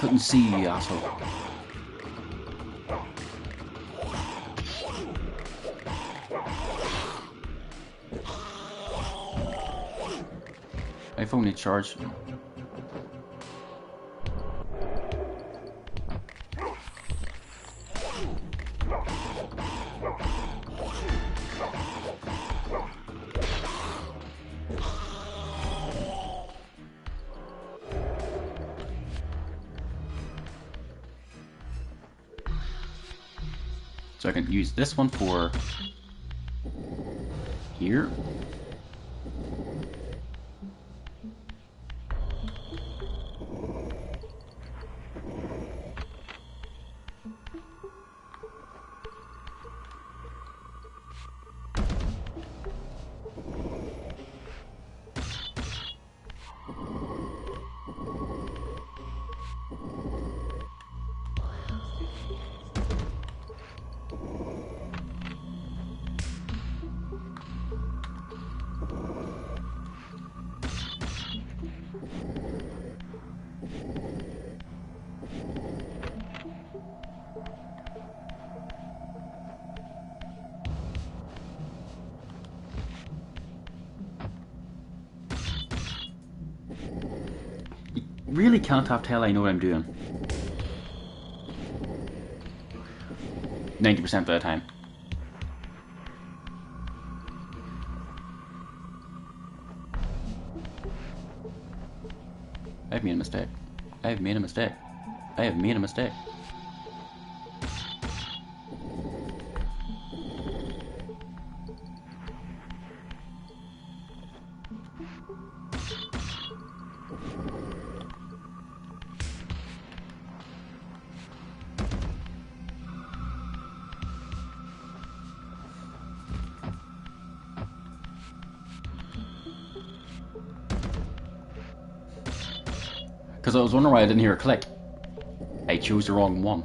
couldn't see you, asshole. My phone needs charge. So I can use this one for here. Really can't have tell I know what I'm doing. 90% of the time. I've made a mistake. I've made a mistake. I have made a mistake. Because I was wondering why I didn't hear a click. I chose the wrong one.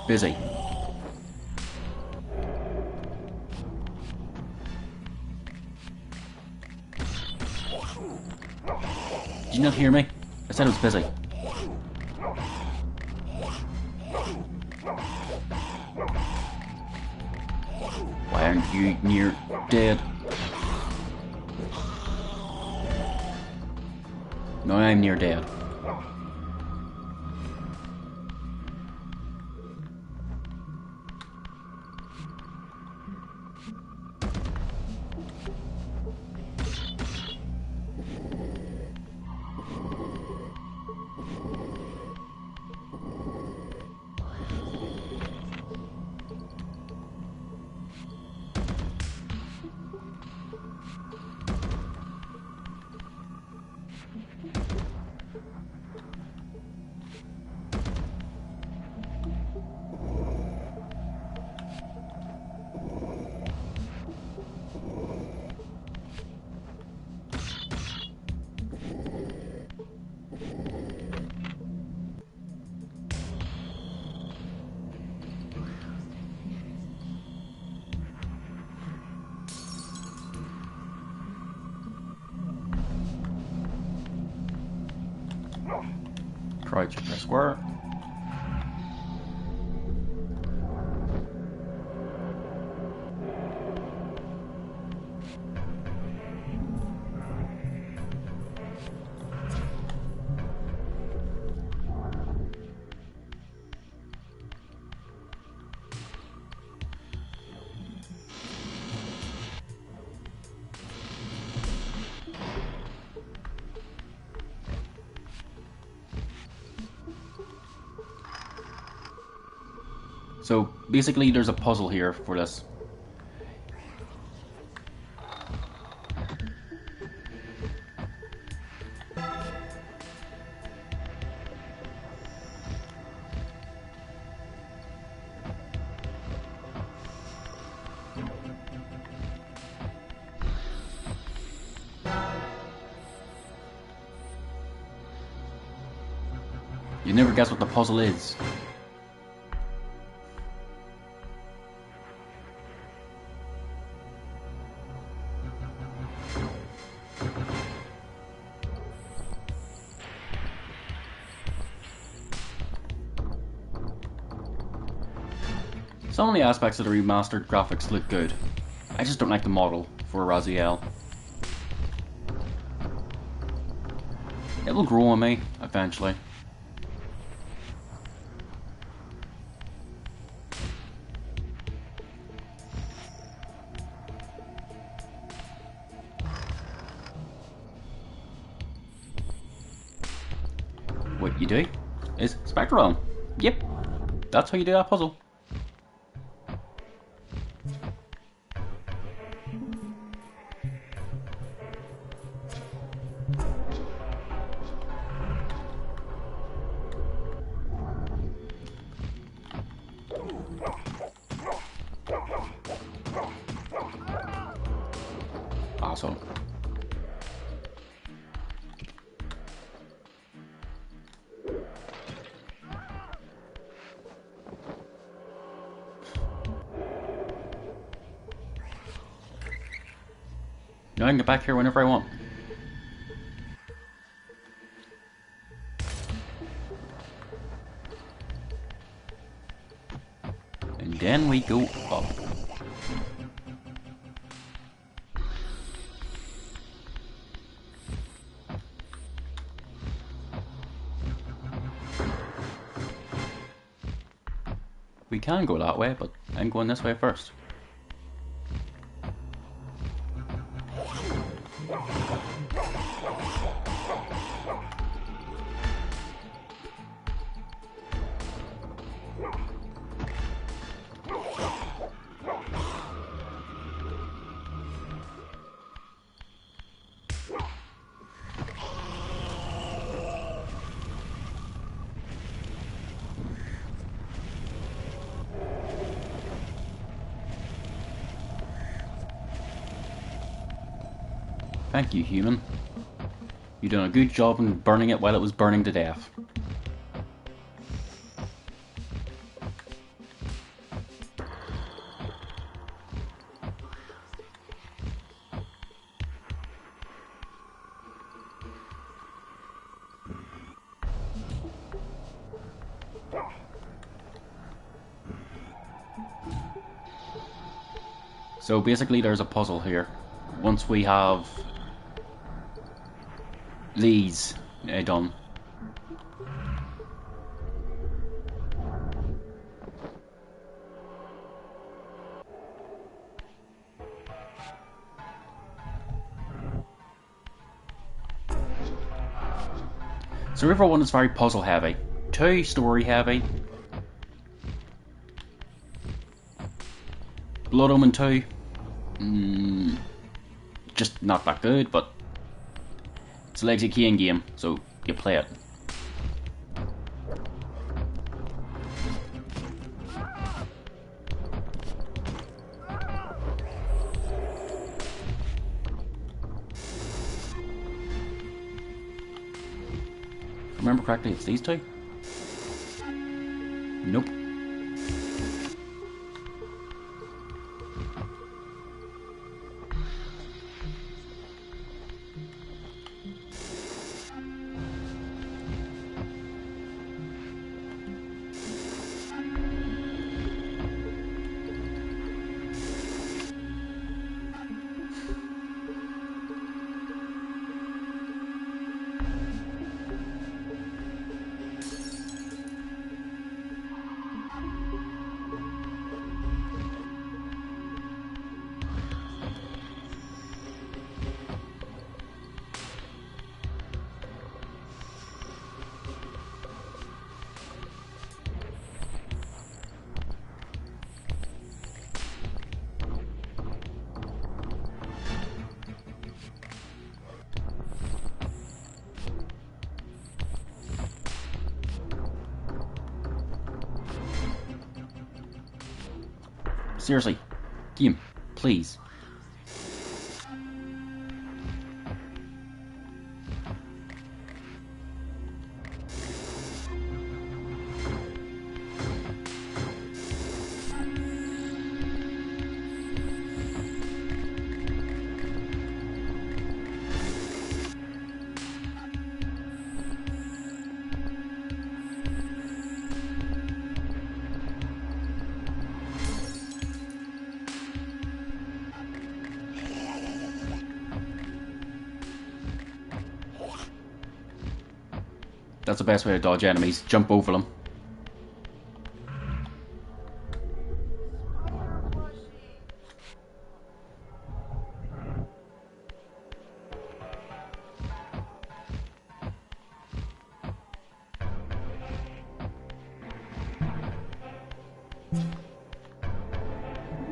Busy. Did you not hear me? I said I was busy. Why aren't you near dead? No, I'm near dead. Crouch, press square. So basically there's a puzzle here for this. You never guess what the puzzle is. Some of the aspects of the remastered graphics look good. I just don't like the model for Raziel. It will grow on me, eventually. What you do is Spectral. Yep, that's how you do that puzzle. Awesome. Now I can get back here whenever I want. And then we go up. We can go that way, but I'm going this way first. Thank you, human. You've done a good job in burning it while it was burning to death. So basically there's a puzzle here. Once we have these done. So Reaver 1 is very puzzle heavy. 2 story heavy. Blood Omen 2 just not that good, but it's a legacy Kain game, so you play it. If I remember correctly, it's these two? Nope. Seriously, game, please. That's the best way to dodge enemies. Jump over them.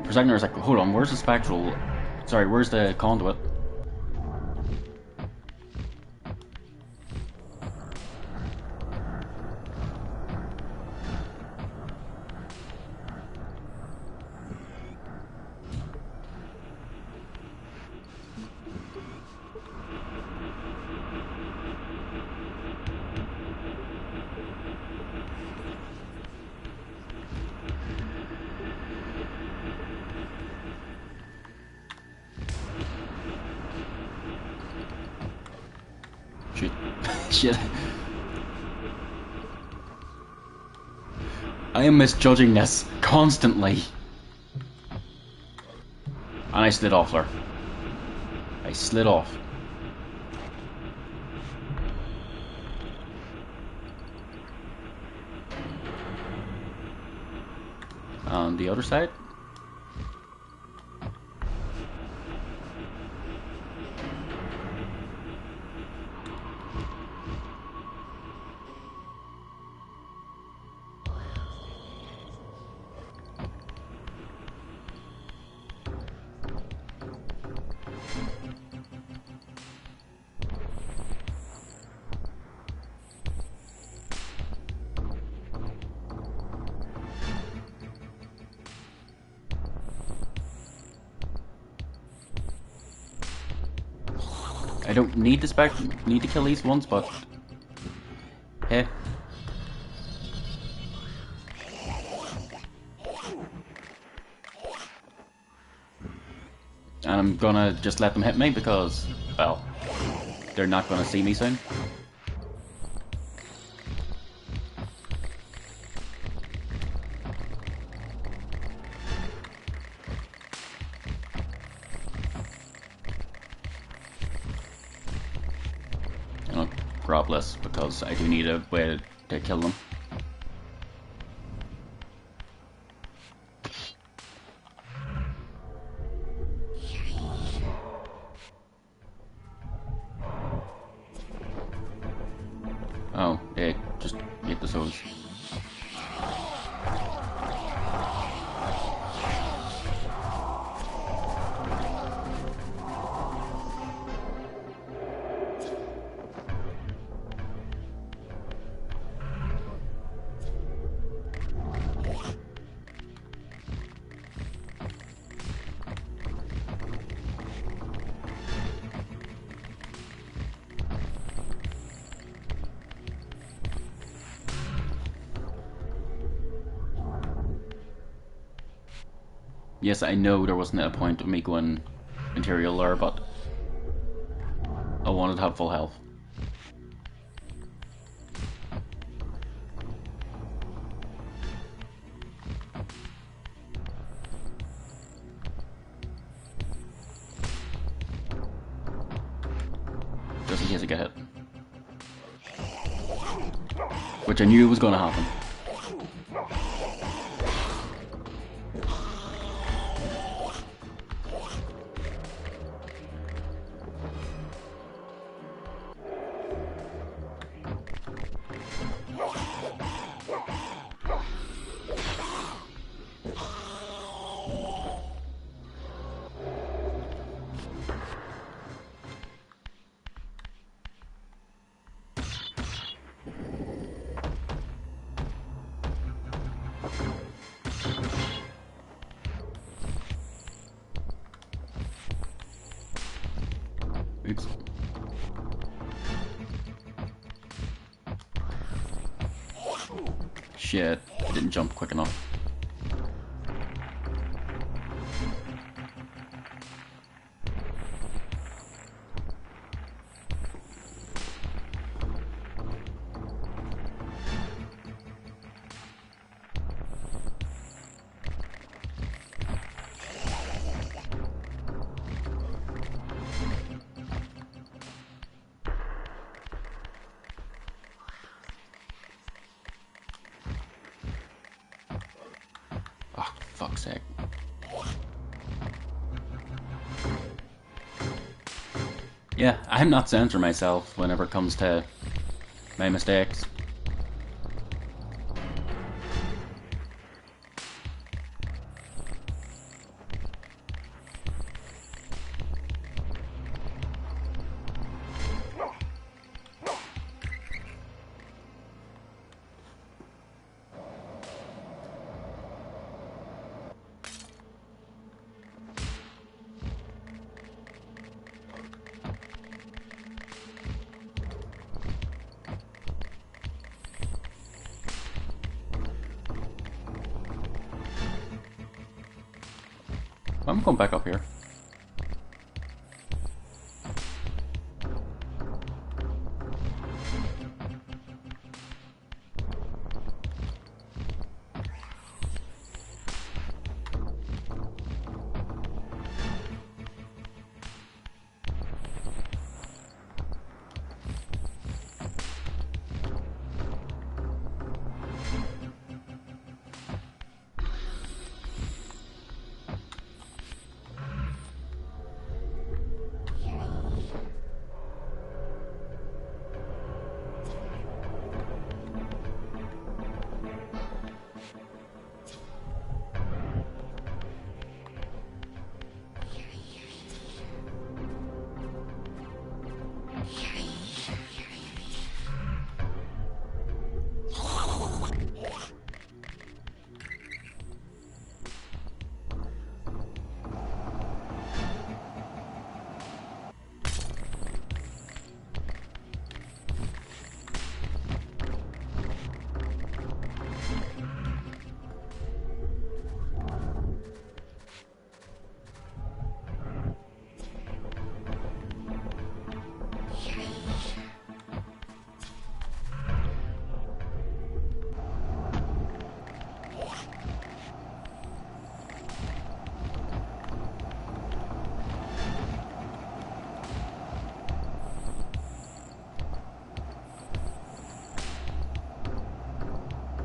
For a second I was like, hold on, where's the spectral... Sorry, where's the conduit? Shit. Shit. I am misjudging this constantly. And I slid off there. I slid off. On the other side? I don't need to kill these ones, but hey. And I'm gonna just let them hit me because, well, they're not gonna see me soon. Grab less because I do need a way to kill them. Oh, yeah, just get the souls. Yes, I know there wasn't a point of me going Imperial there, but I wanted to have full health. Just in case I get hit. Which I knew was going to happen. Oops. Shit, I didn't jump quick enough. fuck's sake. Yeah, I'm not censoring myself whenever it comes to my mistakes. I'm going back up here.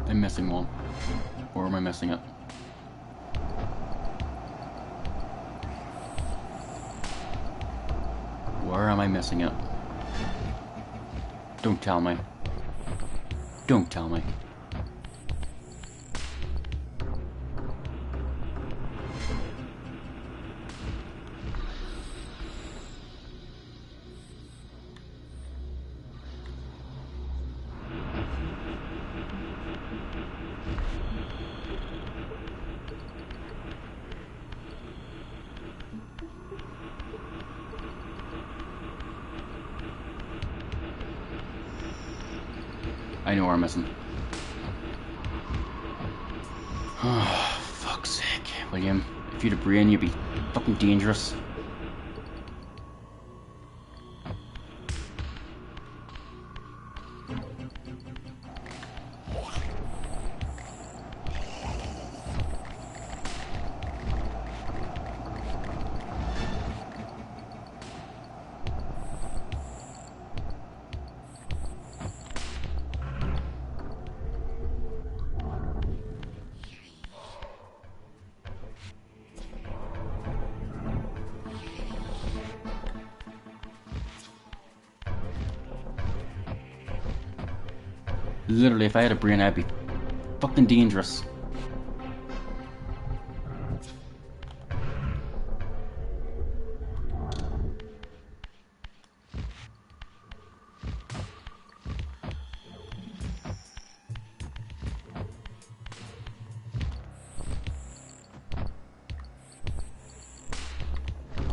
I'm missing one. Or am I missing it? Where am I missing it? Don't tell me. Don't tell me. I know where I'm missing. Oh, fuck's sake, William. If you'd a brain, you'd be fucking dangerous. Literally, if I had a brain, I'd be fucking dangerous.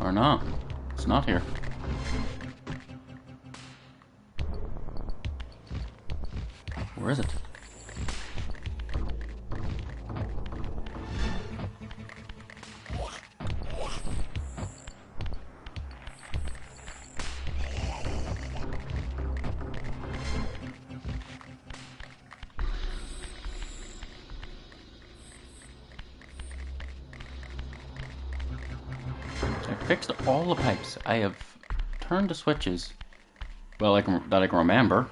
Or not. It's not here. Where is it? I fixed all the pipes. I have turned the switches. Well, that I can remember.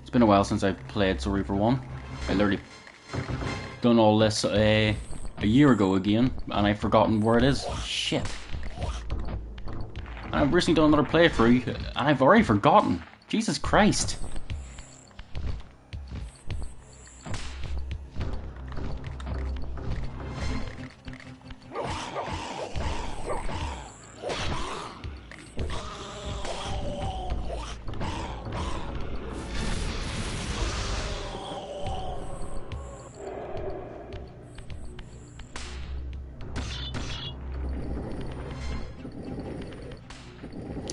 It's been a while since I've played Reaver 1. I literally done all this a year ago again, and I've forgotten where it is. Shit. And I've recently done another playthrough, and I've already forgotten. Jesus Christ.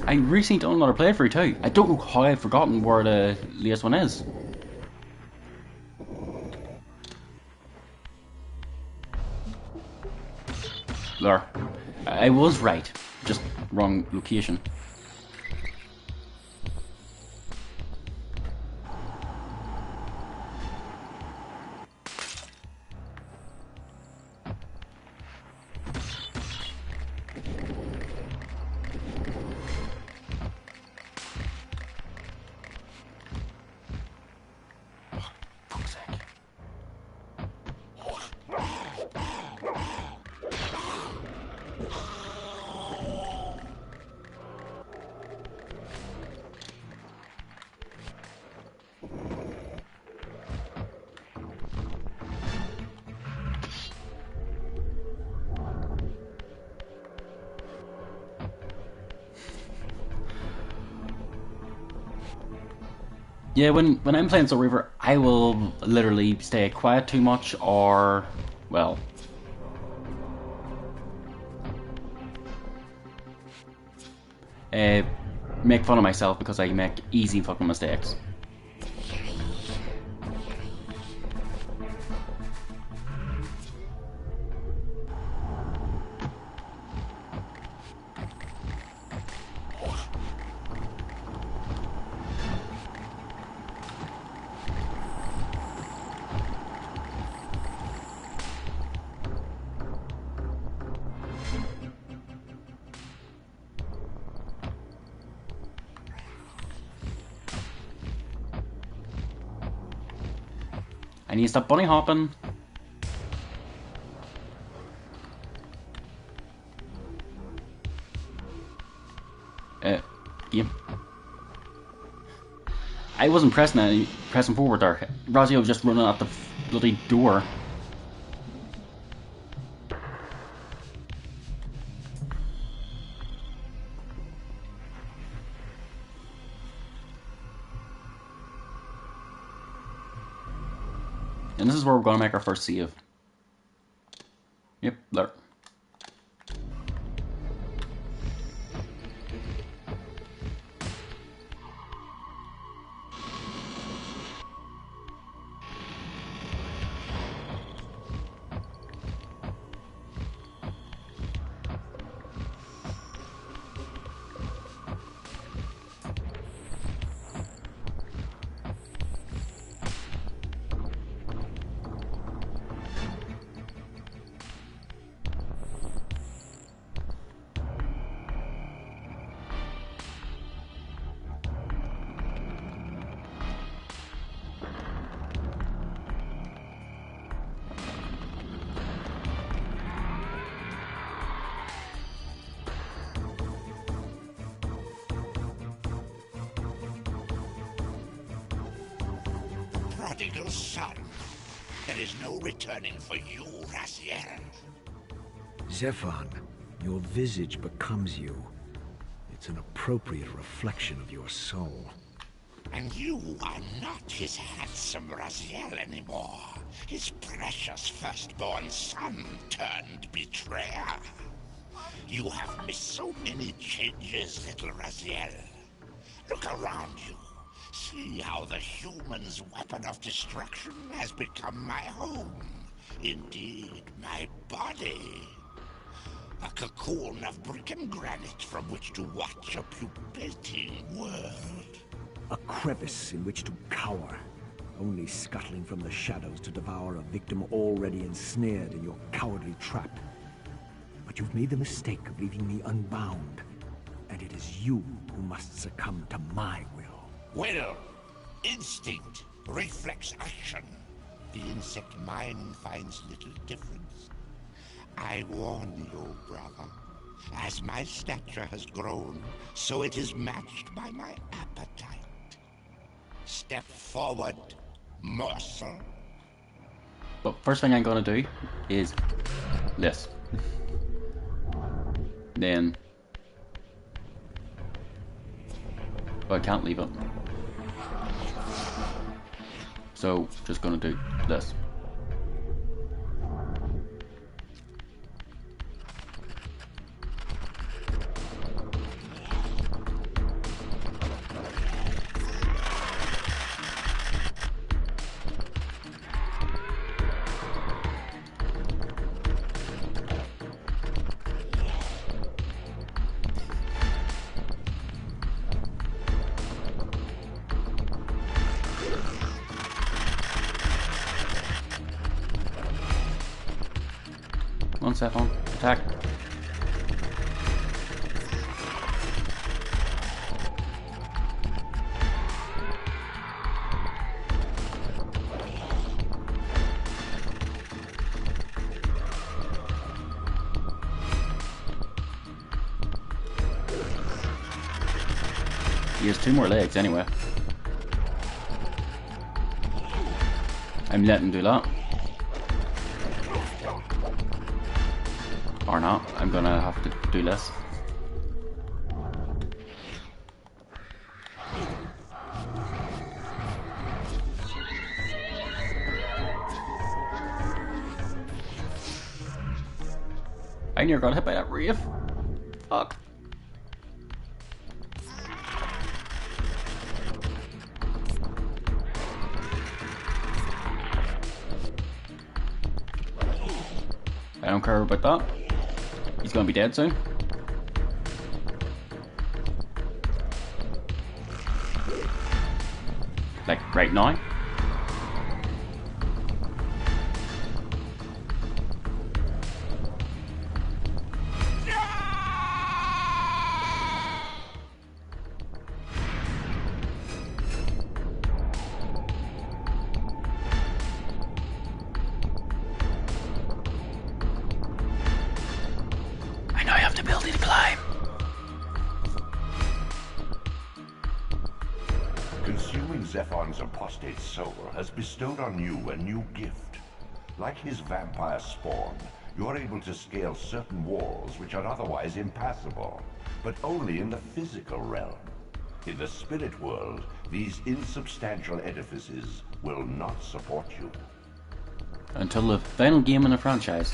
I recently done another playthrough too. I don't know how I've forgotten where the latest one is. There. I was right. Just wrong location. Yeah, when I'm playing Soul Reaver, I will literally stay quiet too much, or, well, make fun of myself because I make easy fucking mistakes. I need to stop bunny hopping. Game. I wasn't pressing forward there. Razio was just running out the bloody door. And this is where we're going to make our first save. Yep, there. Prodigal son, there is no returning for you, Raziel. Zephan, your visage becomes you. It's an appropriate reflection of your soul. And you are not his handsome Raziel anymore. His precious firstborn son turned betrayer. You have missed so many changes, little Raziel. Look around you. See how the human's weapon of destruction has become my home. Indeed, my body. A cocoon of brick and granite from which to watch a pupating world. A crevice in which to cower, only scuttling from the shadows to devour a victim already ensnared in your cowardly trap. But you've made the mistake of leaving me unbound, and it is you who must succumb to my will. Will, instinct, reflex action. The insect mind finds little difference. I warn you, brother. As my stature has grown, so it is matched by my appetite. Step forward, morsel. But first thing I'm gonna do is this. Then... but I can't leave it. So, just gonna do this. One second. Attack. He has 2 more legs anyway. I'm letting him do that. Or not. I'm gonna have to do this. I near got hit by that reef. Fuck. I don't care about that. He's gonna be dead soon. Like, right now. I know I have the ability to climb. Consuming Zephon's apostate soul has bestowed on you a new gift. Like his vampire spawn, you are able to scale certain walls which are otherwise impassable, but only in the physical realm. In the spirit world, these insubstantial edifices will not support you. Until the final game in the franchise.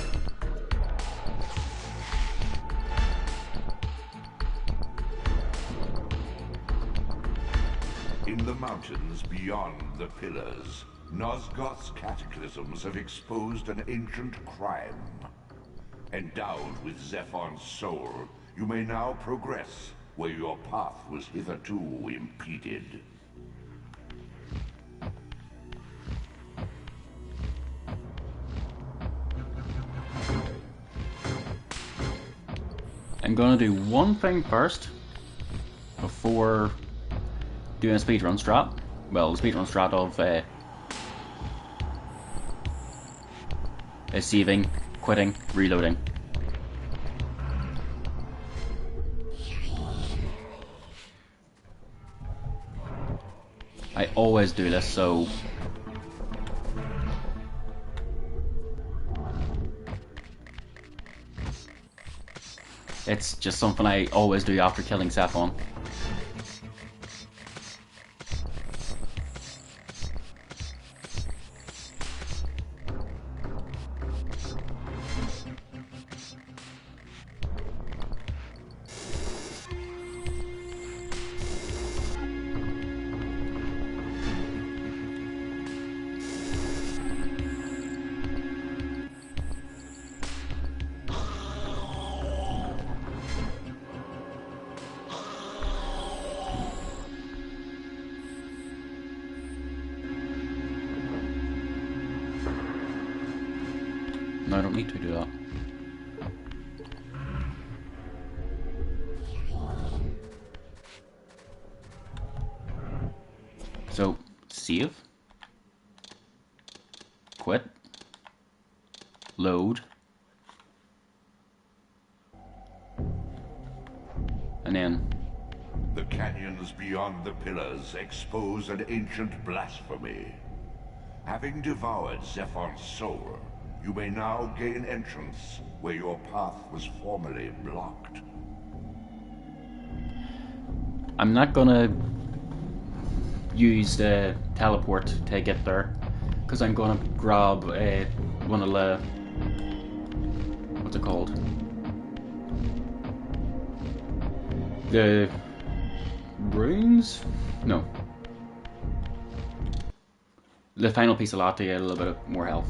In the mountains beyond the pillars, Nosgoth's cataclysms have exposed an ancient crime. Endowed with Zephon's soul, you may now progress where your path was hitherto impeded. I'm gonna do one thing first before doing a speedrun strat. Well, the speedrun strat of saving, quitting, reloading. I always do this, so it's just something I always do after killing Zephon. No, I don't need to do that. So, save, quit, load, And then... The canyons beyond the pillars expose an ancient blasphemy. Having devoured Zephon's soul, you may now gain entrance where your path was formerly blocked. I'm not gonna use the teleport to get there, because I'm gonna grab one of the... what's it called? The... runes? No. The final piece of lot to get a little bit more health.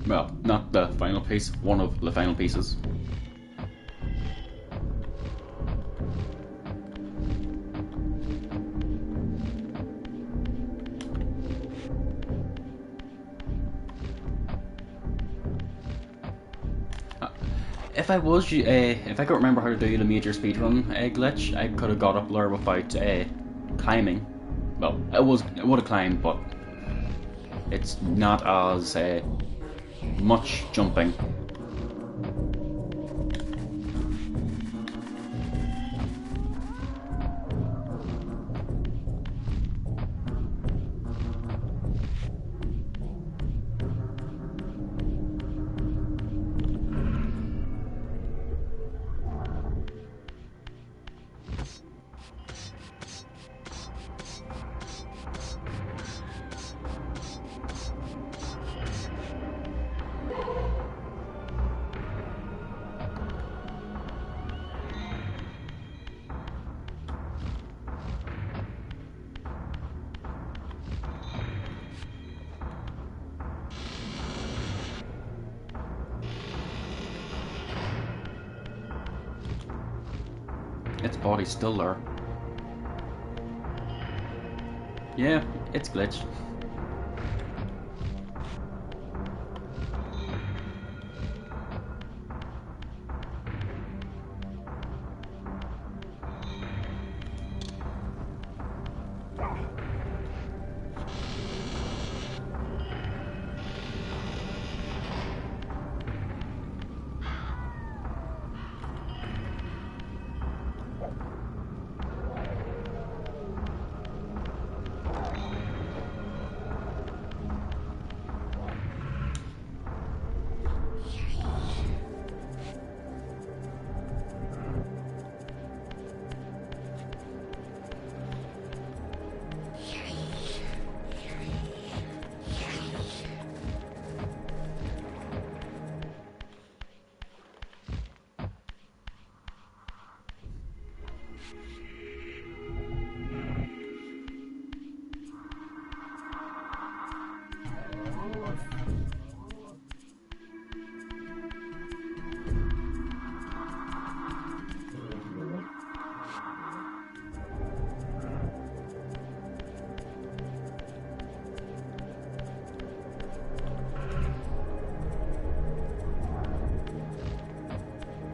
Well, not the final piece, one of the final pieces. If I could remember how to do the major speedrun glitch, I could have got up there without climbing. Well, it would have climbed, but it's not as much jumping. Its body's still there. Yeah, it's glitched.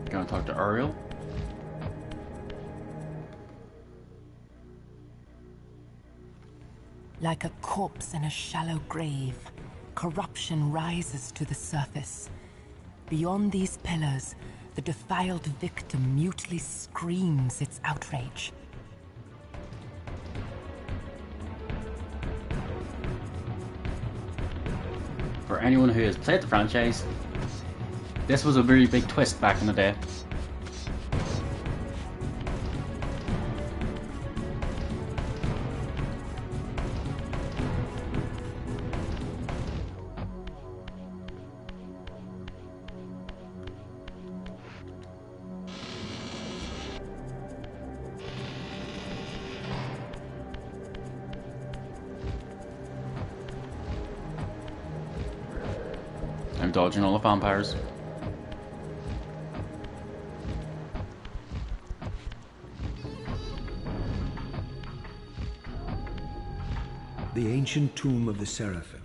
Gonna talk to Ariel. Like a corpse in a shallow grave, corruption rises to the surface. Beyond these pillars, the defiled victim mutely screams its outrage. For anyone who has played the franchise, this was a very big twist back in the day. I'm dodging all the vampires. The ancient tomb of the Seraphim,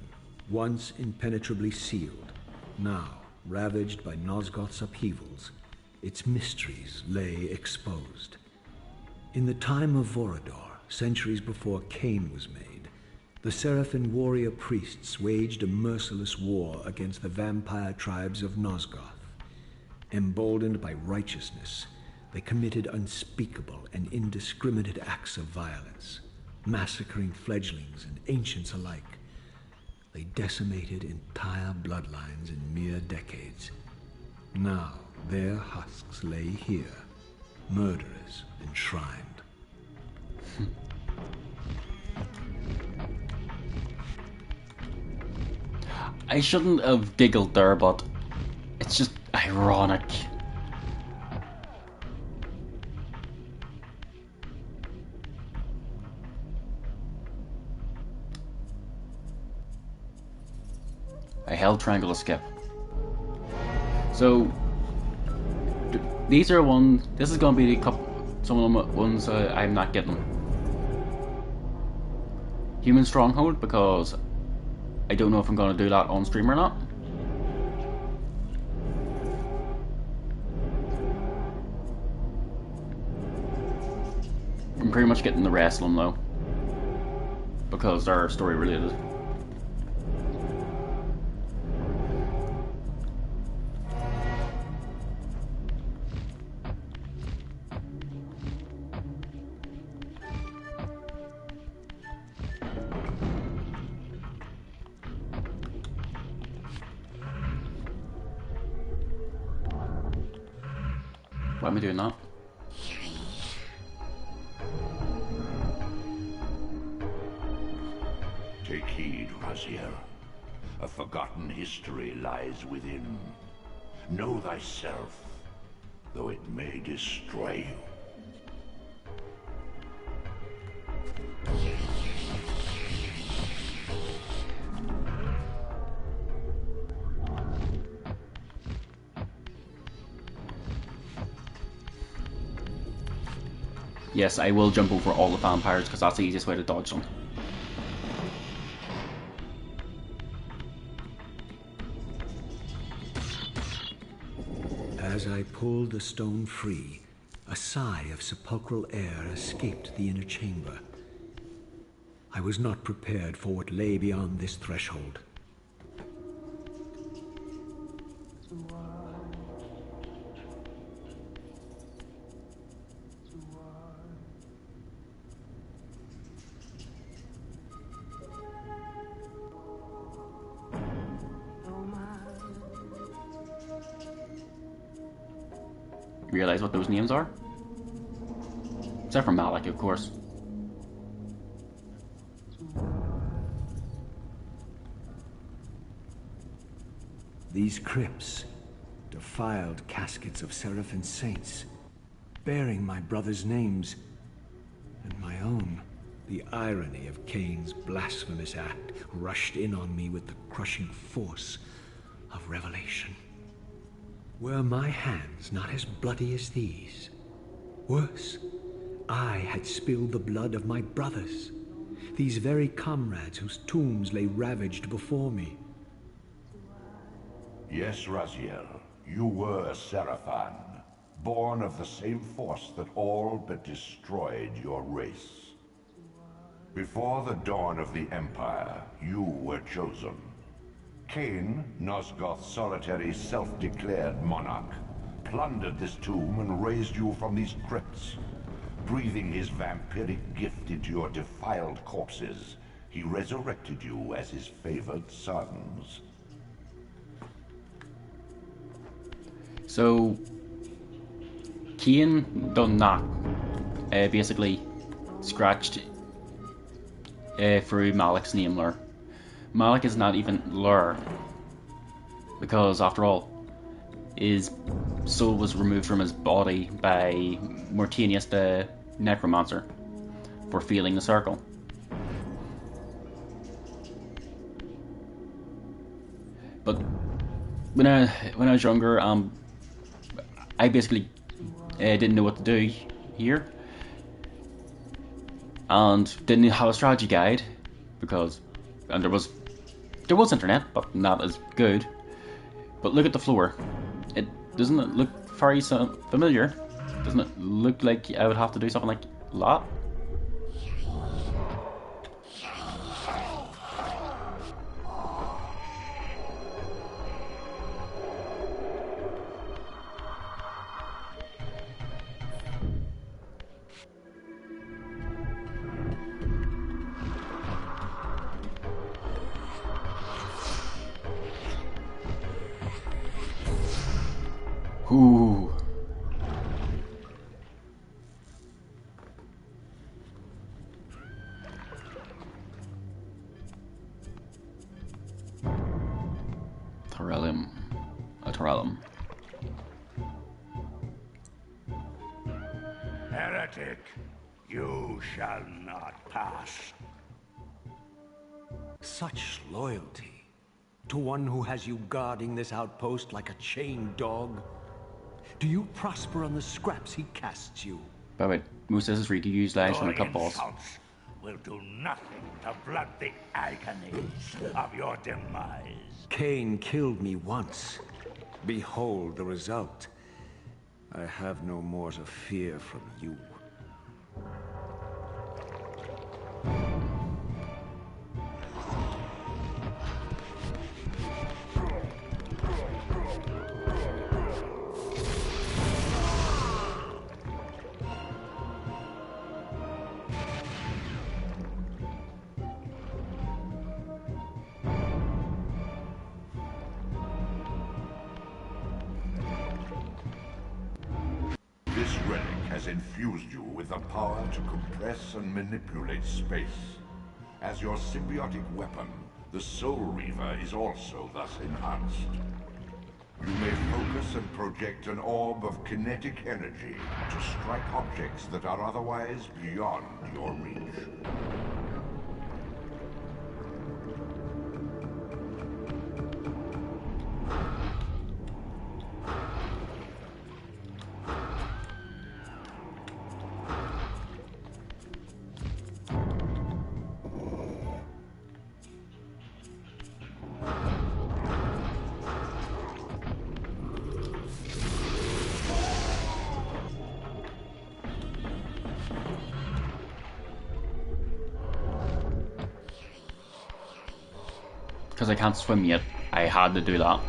once impenetrably sealed, now ravaged by Nosgoth's upheavals, its mysteries lay exposed. In the time of Vorador, centuries before Kain was made, The Seraphim warrior priests waged a merciless war against the vampire tribes of Nosgoth. Emboldened by righteousness, they committed unspeakable and indiscriminate acts of violence, massacring fledglings and ancients alike. They decimated entire bloodlines in mere decades. Now their husks lay here, murderers enshrined. I shouldn't have giggled there, but it's just ironic. I held triangle to skip. So these are ones. This is gonna be the some of the ones I'm not getting. Human Stronghold, because I don't know if I'm gonna do that on stream or not. I'm pretty much getting the rest of them though, because they're story related. Why am I doing that? Take heed, Raziel. A forgotten history lies within. Know thyself, though it may destroy you. Yes, I will jump over all the vampires because that's the easiest way to dodge them. As I pulled the stone free, a sigh of sepulchral air escaped the inner chamber. I was not prepared for what lay beyond this threshold. Realize what those names are? Except for Malik, of course. These crypts, defiled caskets of Seraphim saints, bearing my brother's names, and my own. The irony of Kain's blasphemous act rushed in on me with the crushing force of revelation. Were my hands not as bloody as these? Worse, I had spilled the blood of my brothers, these very comrades whose tombs lay ravaged before me. Yes, Raziel, you were a Seraphan, born of the same force that all but destroyed your race. Before the dawn of the Empire, you were chosen. Kain, Nosgoth's solitary self-declared monarch, plundered this tomb and raised you from these crypts. Breathing his vampiric gift into your defiled corpses, he resurrected you as his favored sons. So, Kain done that. Basically, scratched through Malik's name lure. Malik is not even lure, because after all, his soul was removed from his body by Mortanius the Necromancer for feeling the circle. But when I was younger, I basically didn't know what to do here, and didn't have a strategy guide because, and there was internet, but not as good. But look at the floor. Doesn't it look very familiar? Doesn't it look like I would have to do something like that? Torellum. A Torellum. Heretic, you shall not pass. Such loyalty to one who has you guarding this outpost like a chained dog. Do you prosper on the scraps he casts you? By the way, Moose is free to use Lash on a Your cup balls. insults will do nothing to blunt the agonies of your demise. Kain killed me once. Behold the result. I have no more to fear from you. This relic has infused you with the power to compress and manipulate space. As your symbiotic weapon, the Soul Reaver is also thus enhanced. You may focus and project an orb of kinetic energy to strike objects that are otherwise beyond your reach. Because I can't swim yet, I had to do that.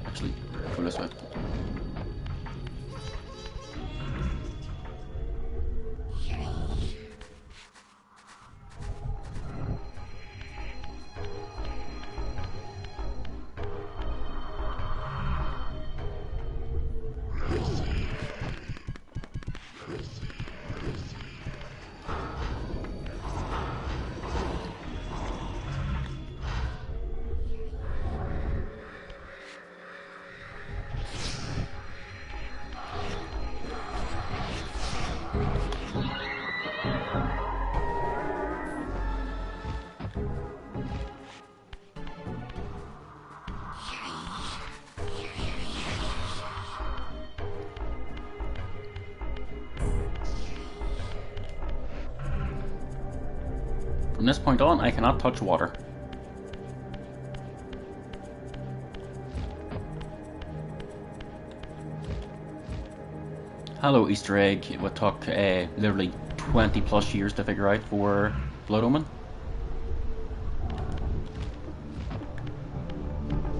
Actually, go this way. From this point on, I cannot touch water. Hello, Easter egg. It would took literally 20 plus years to figure out for Blood Omen.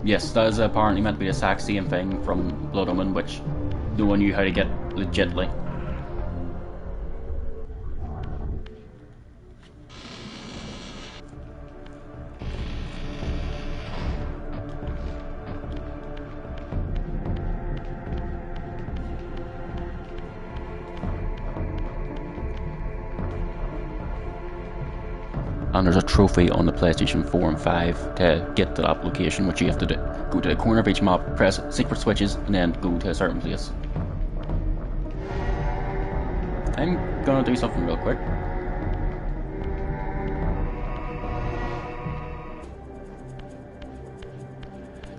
Yes, that is apparently meant to be the exact same thing from Blood Omen, which no one knew how to get legitly. And there's a trophy on the PlayStation 4 and 5 to get to that location, which you have to do. Go to the corner of each map, press secret switches, and then go to a certain place. I'm gonna do something real quick.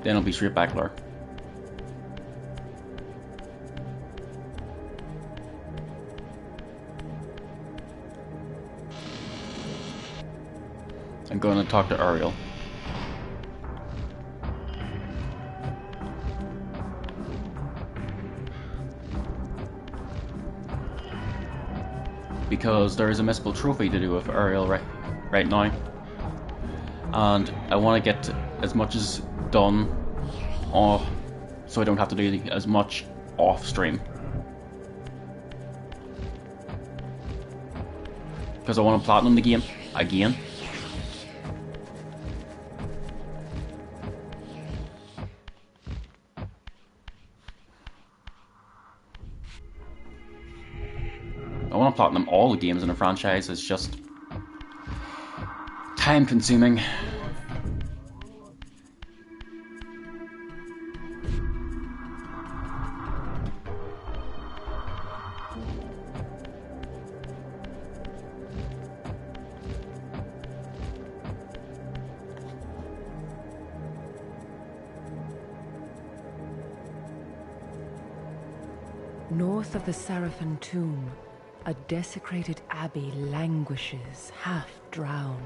Then I'll be straight back there. I'm going to talk to Ariel. because there is a missable trophy to do with Ariel right now, and I want to get as much as done, so I don't have to do as much off stream, because I want to platinum the game again. I want to platinum all the games in the franchise. It's just time consuming. North of the Seraphim tomb, a desecrated abbey languishes, half drowned.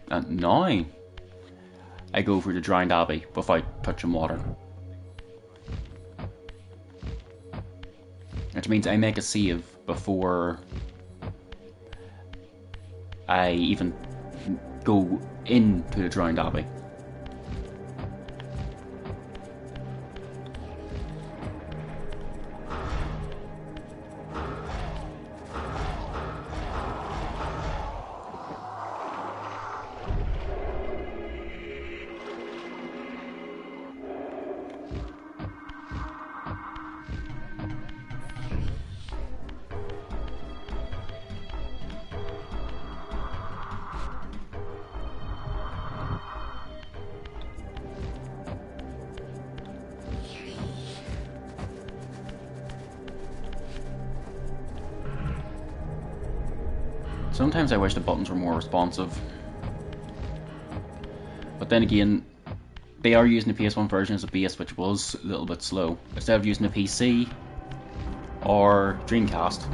And now I go for the drowned abbey without touching water. Which means I make a save before I even go into the drowned abbey. Sometimes I wish the buttons were more responsive. But then again, they are using the PS1 version as a base, which was a little bit slow. Instead of using a PC or Dreamcast.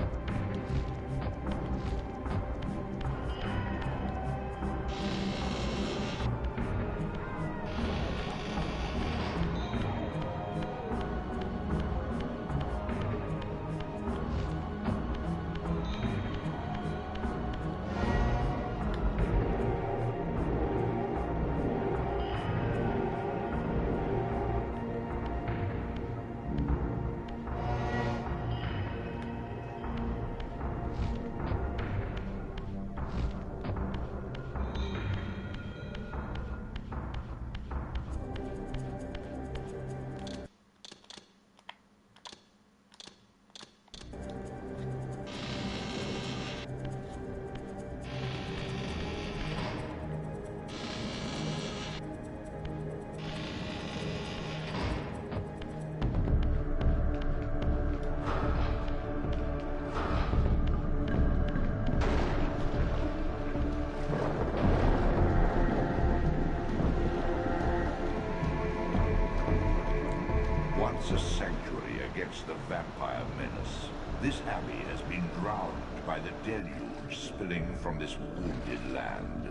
Once a sanctuary against the vampire menace, this abbey has been drowned by the deluge spilling from this wounded land.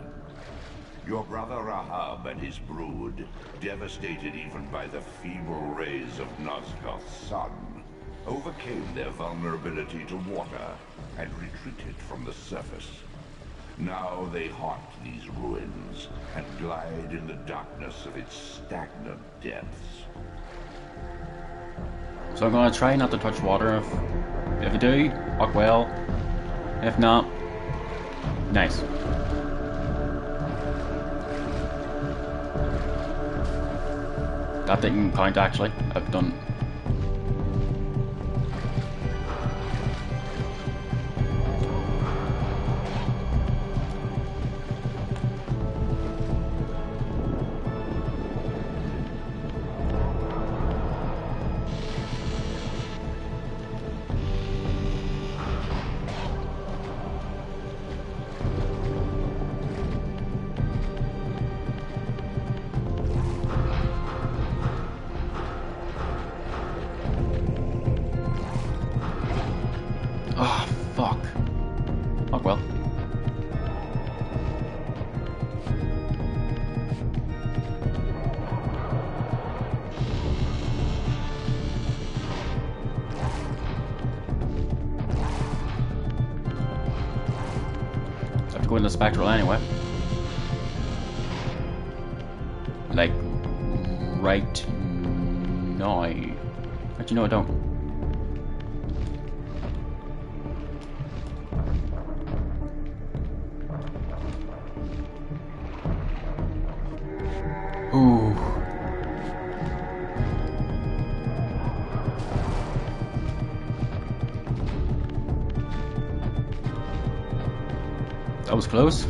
Your brother Rahab and his brood, devastated even by the feeble rays of Nosgoth's sun, overcame their vulnerability to water and retreated from the surface. Now they haunt these ruins and glide in the darkness of its stagnant depths. So I'm gonna try not to touch water. If I do, fuck well. If not, nice. That didn't count actually. I've done. the spectral anyway. Like, right now. Actually, no, I don't. Ooh. That was close.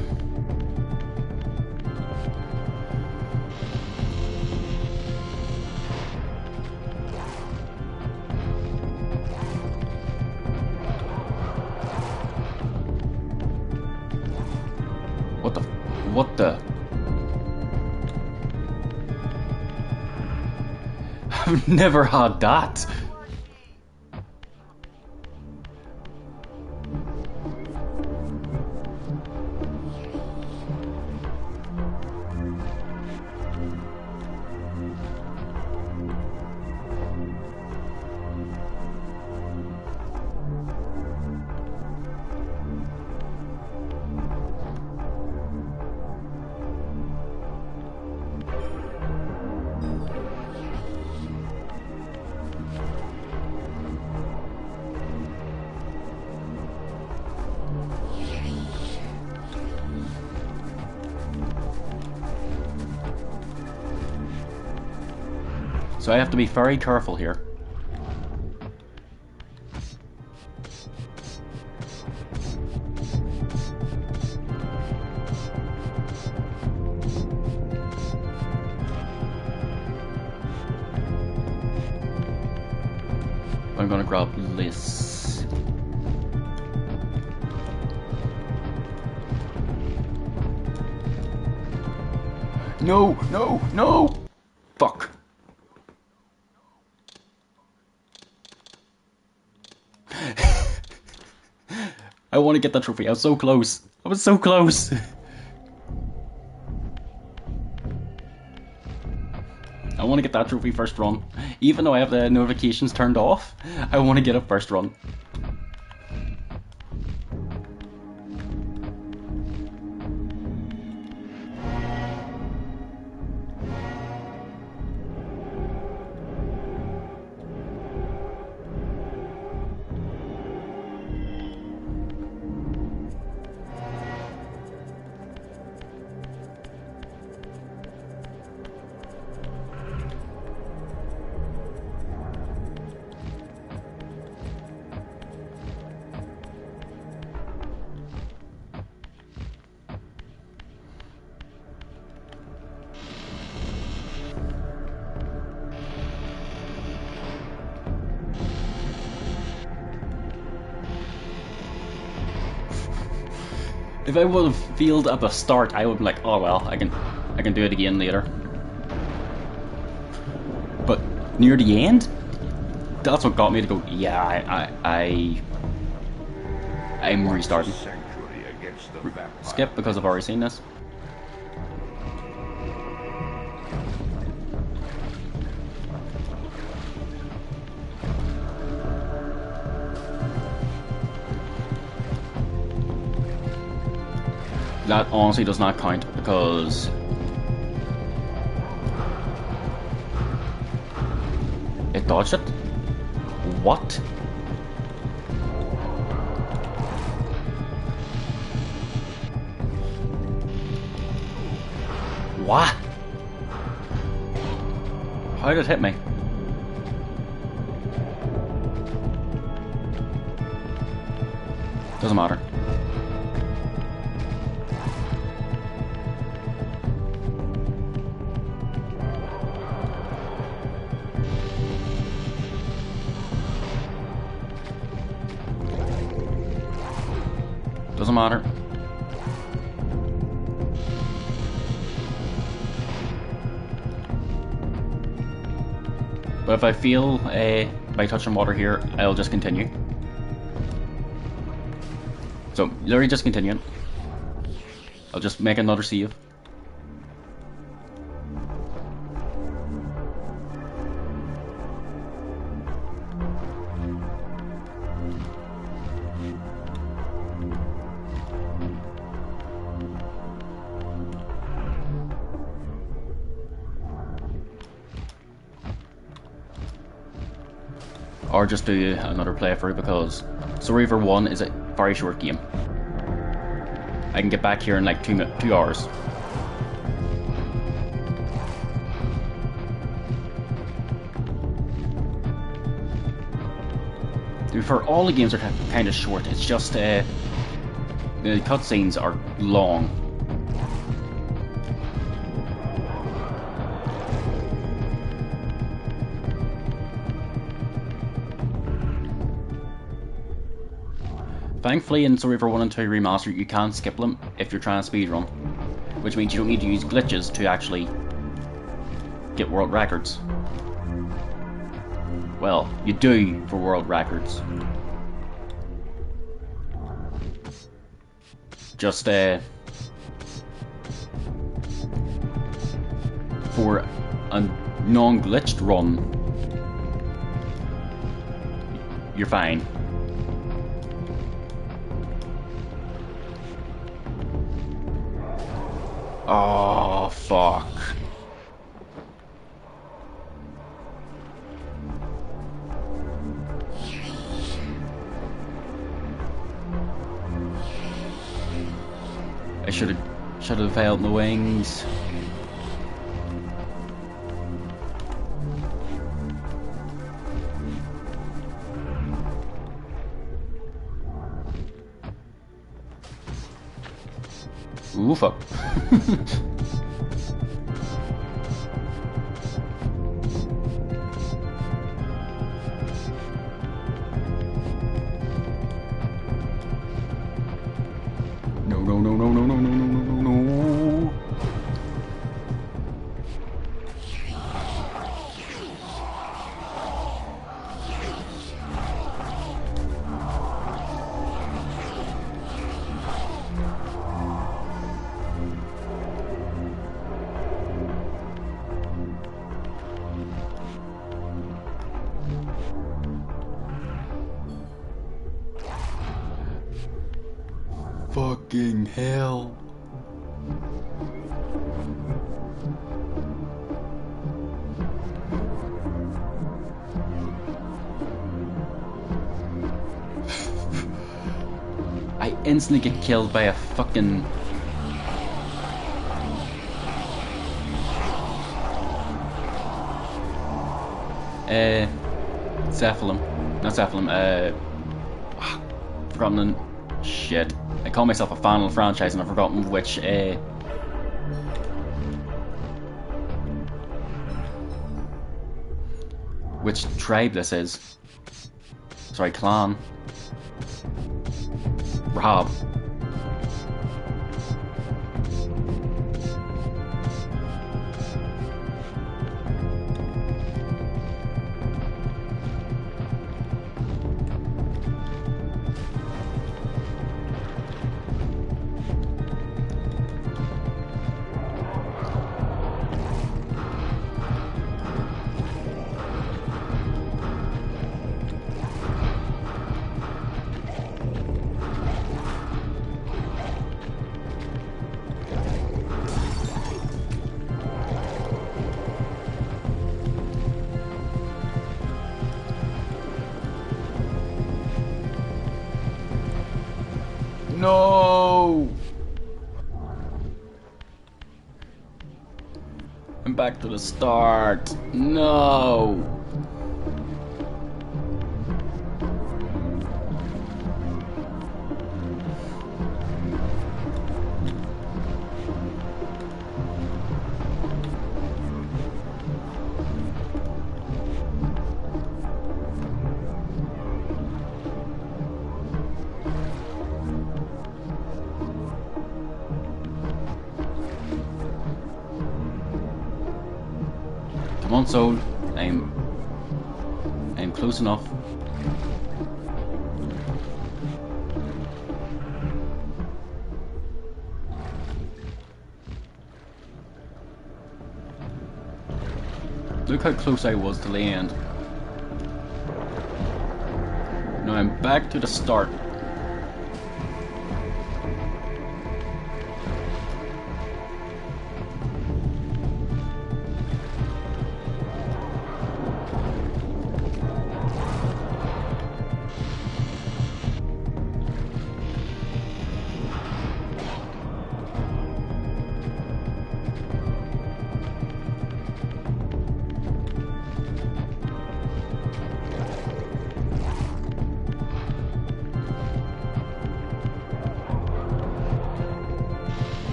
What the? I've never had that. So I have to be very careful here. I'm gonna grab this. No, no, no! Fuck. I want to get that trophy. I was so close. I was so close. I want to get that trophy first run. Even though I have the notifications turned off, I want to get it first run. If I would have failed at the start, I would be like, oh well, I can do it again later. But near the end, that's what got me to go, yeah, I'm restarting. Skip because I've already seen this. That honestly does not count because it dodged it? What? What? How did it hit me? Doesn't matter. Doesn't matter. But if I feel by touching water here, I'll just continue. So, literally just continuing. I'll just make another save. or just do another playthrough, because Soul Reaver 1 is a very short game. I can get back here in like 2 hours. For all the games are kind of short, it's just the cutscenes are long. Thankfully in Soul Reaver 1 and 2 Remastered you can skip them if you're trying to speedrun, which means you don't need to use glitches to actually get world records. Well, you do for world records. Just for a non-glitched run, you're fine. Oh, fuck. I should have held my wings. Ooh, fuck. No, no, no, no, no, no, no, no, no, no, no. Fucking hell. I instantly get killed by a fucking... Cephalum. Not Cephalum, forgotten the... Shit. I call myself a fan of the franchise and I've forgotten which tribe this is. Sorry, clan. Rahab. No! I'm back to the start. No! Come on, Soul. I'm close enough. Look how close I was to the end. Now I'm back to the start.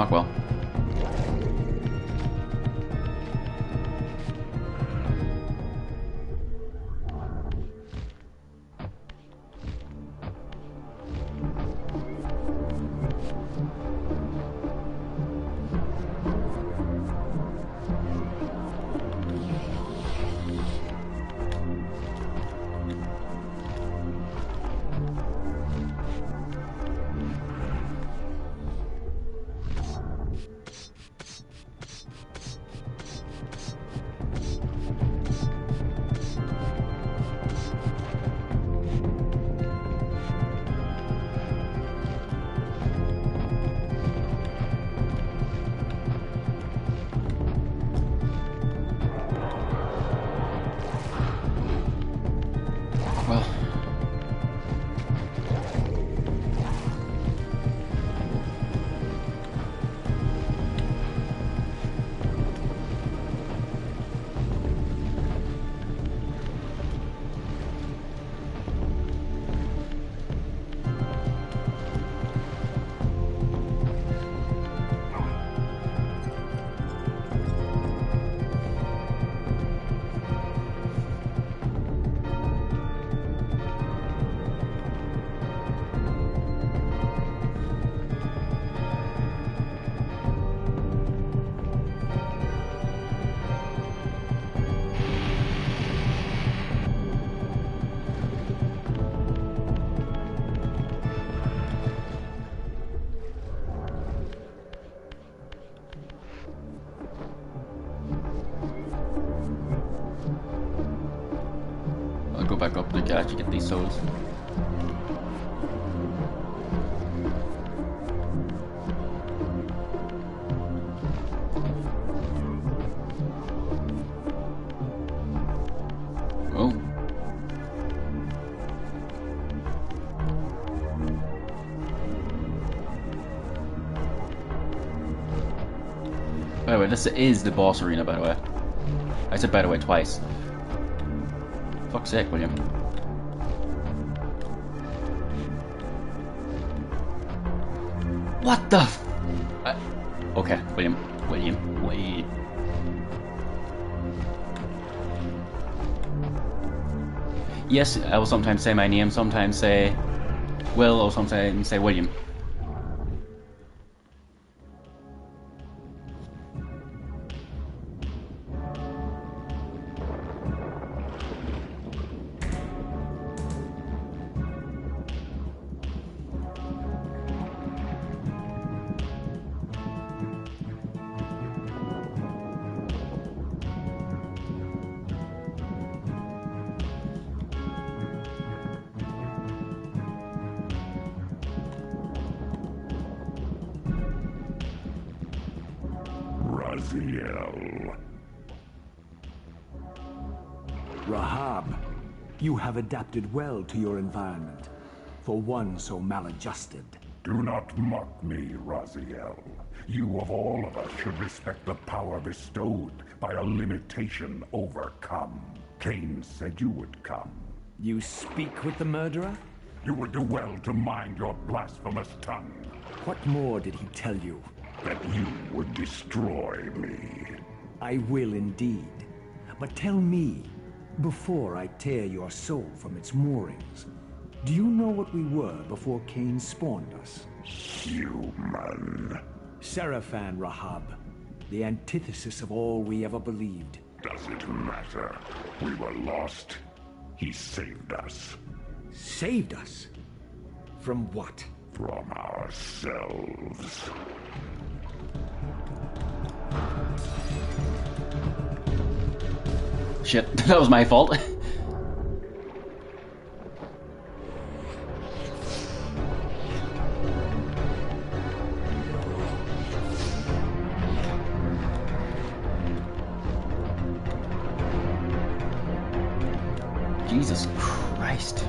Oh well. Well. I'll go back up to actually get these souls. Oh. By the way, this is the boss arena, by the way. I said by the way twice. Fuck's sake, William. What the f... okay, William. Wait. Yes, I will sometimes say my name, sometimes say Will, or sometimes say William. Rahab, you have adapted well to your environment, for one so maladjusted. Do not mock me, Raziel. You of all of us should respect the power bestowed by a limitation overcome. Kain said you would come. You speak with the murderer? You would do well to mind your blasphemous tongue. What more did he tell you? That you would destroy me. I will indeed. But tell me, before I tear your soul from its moorings, do you know what we were before Kain spawned us? Human. Seraphan, Rahab. The antithesis of all we ever believed. Does it matter? We were lost. He saved us. Saved us? From what? From ourselves. Shit, that was my fault. Jesus Christ.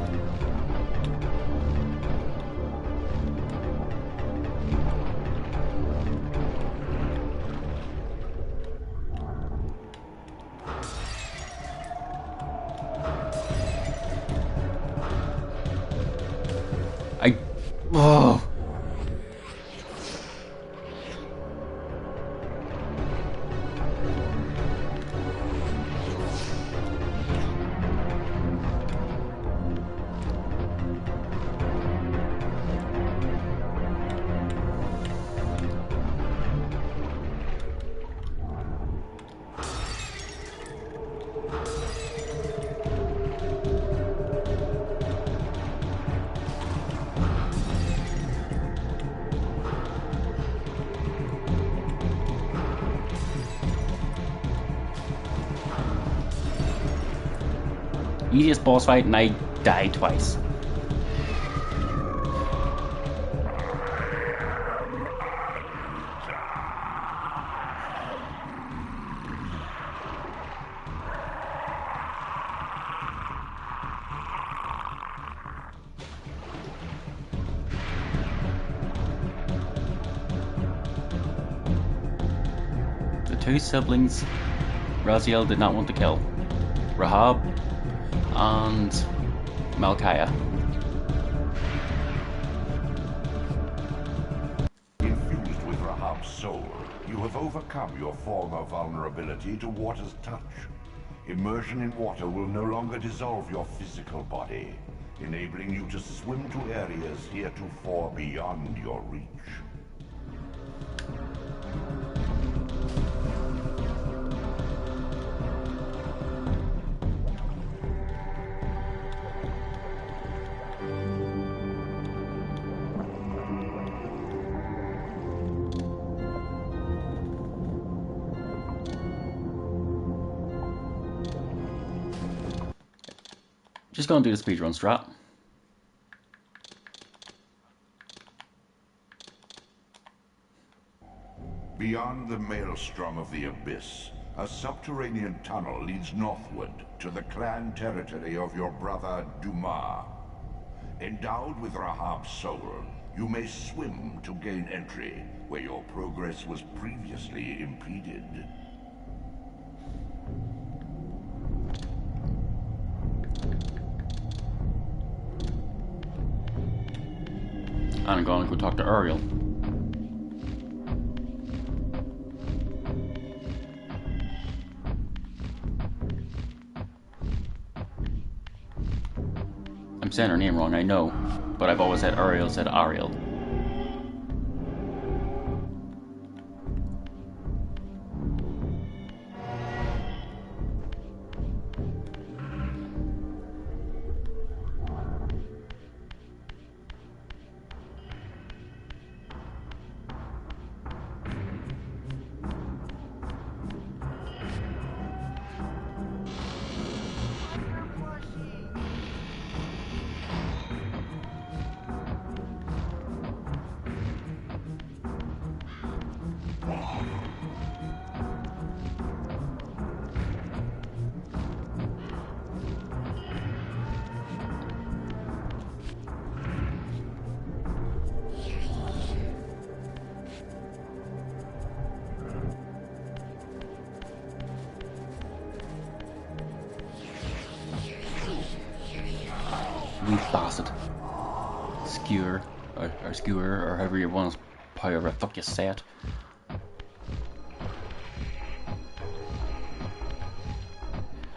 Easiest boss fight, and I died twice. The two siblings Raziel did not want to kill. Rahab and Malkaya. Infused with Rahab's soul, you have overcome your former vulnerability to water's touch. Immersion in water will no longer dissolve your physical body, enabling you to swim to areas heretofore beyond your reach. Just gonna do the speedrun strat. Beyond the maelstrom of the abyss, a subterranean tunnel leads northward to the clan territory of your brother Dumar. Endowed with Rahab's soul, you may swim to gain entry where your progress was previously impeded. And I'm gonna go talk to Ariel. I'm saying her name wrong, I know, but I've always said Ariel, said Ariel. Weak bastard. Skewer, or skewer, or however you want to, however the fuck you say it.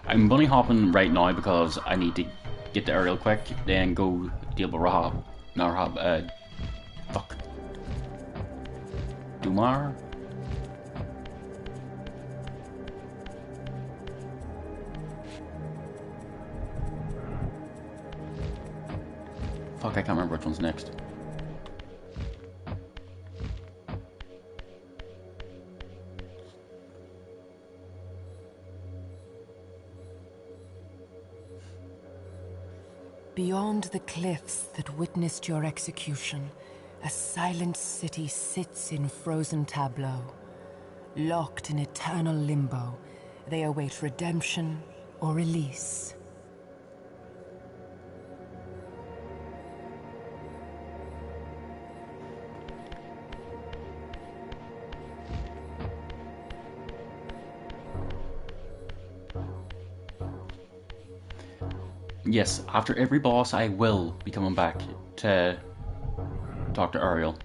I'm bunny hopping right now because I need to get to Ariel quick, then go deal with Rahab. Not Rahab, fuck. Dumar? Fuck, I can't remember which one's next. Beyond the cliffs that witnessed your execution, a silent city sits in frozen tableau. Locked in eternal limbo, they await redemption or release. Yes, after every boss I will be coming back to talk to Ariel.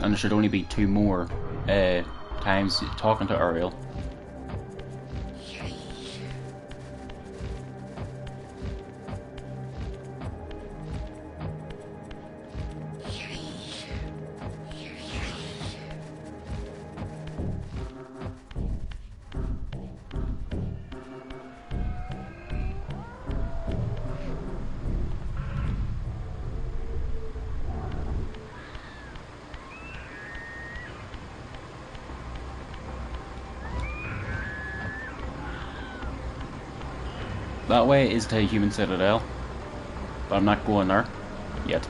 And there should only be 2 more times talking to Ariel. That way is to Human Citadel. But I'm not going there yet.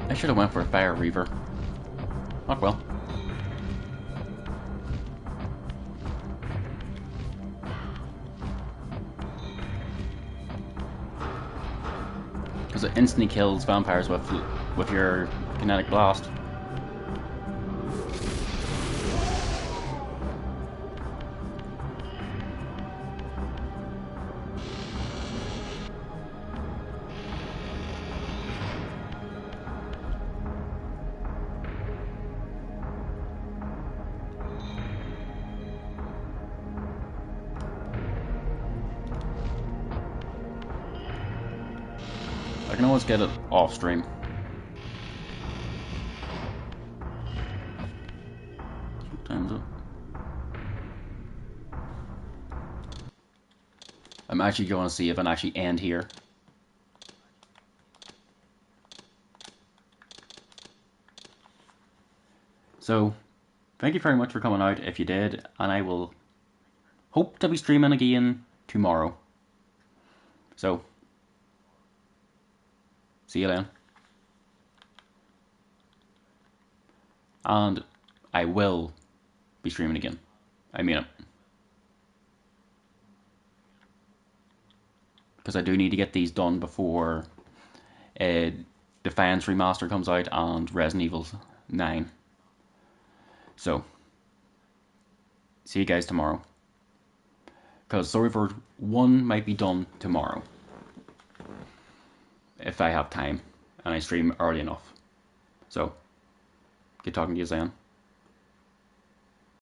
I should have went for a fire Reaver. Oh well. Because it instantly kills vampires with your kinetic blast. I can always get it off stream. Time's up. I'm actually going to see if I can actually end here. So, thank you very much for coming out if you did, and I will hope to be streaming again tomorrow. So, see you then. And I will be streaming again. I mean it. Because I do need to get these done before Defiance Remaster comes out and Resident Evil 9. So, see you guys tomorrow. Because Soul Reaver 1 might be done tomorrow. If I have time and I stream early enough. So, good talking to you, Zan.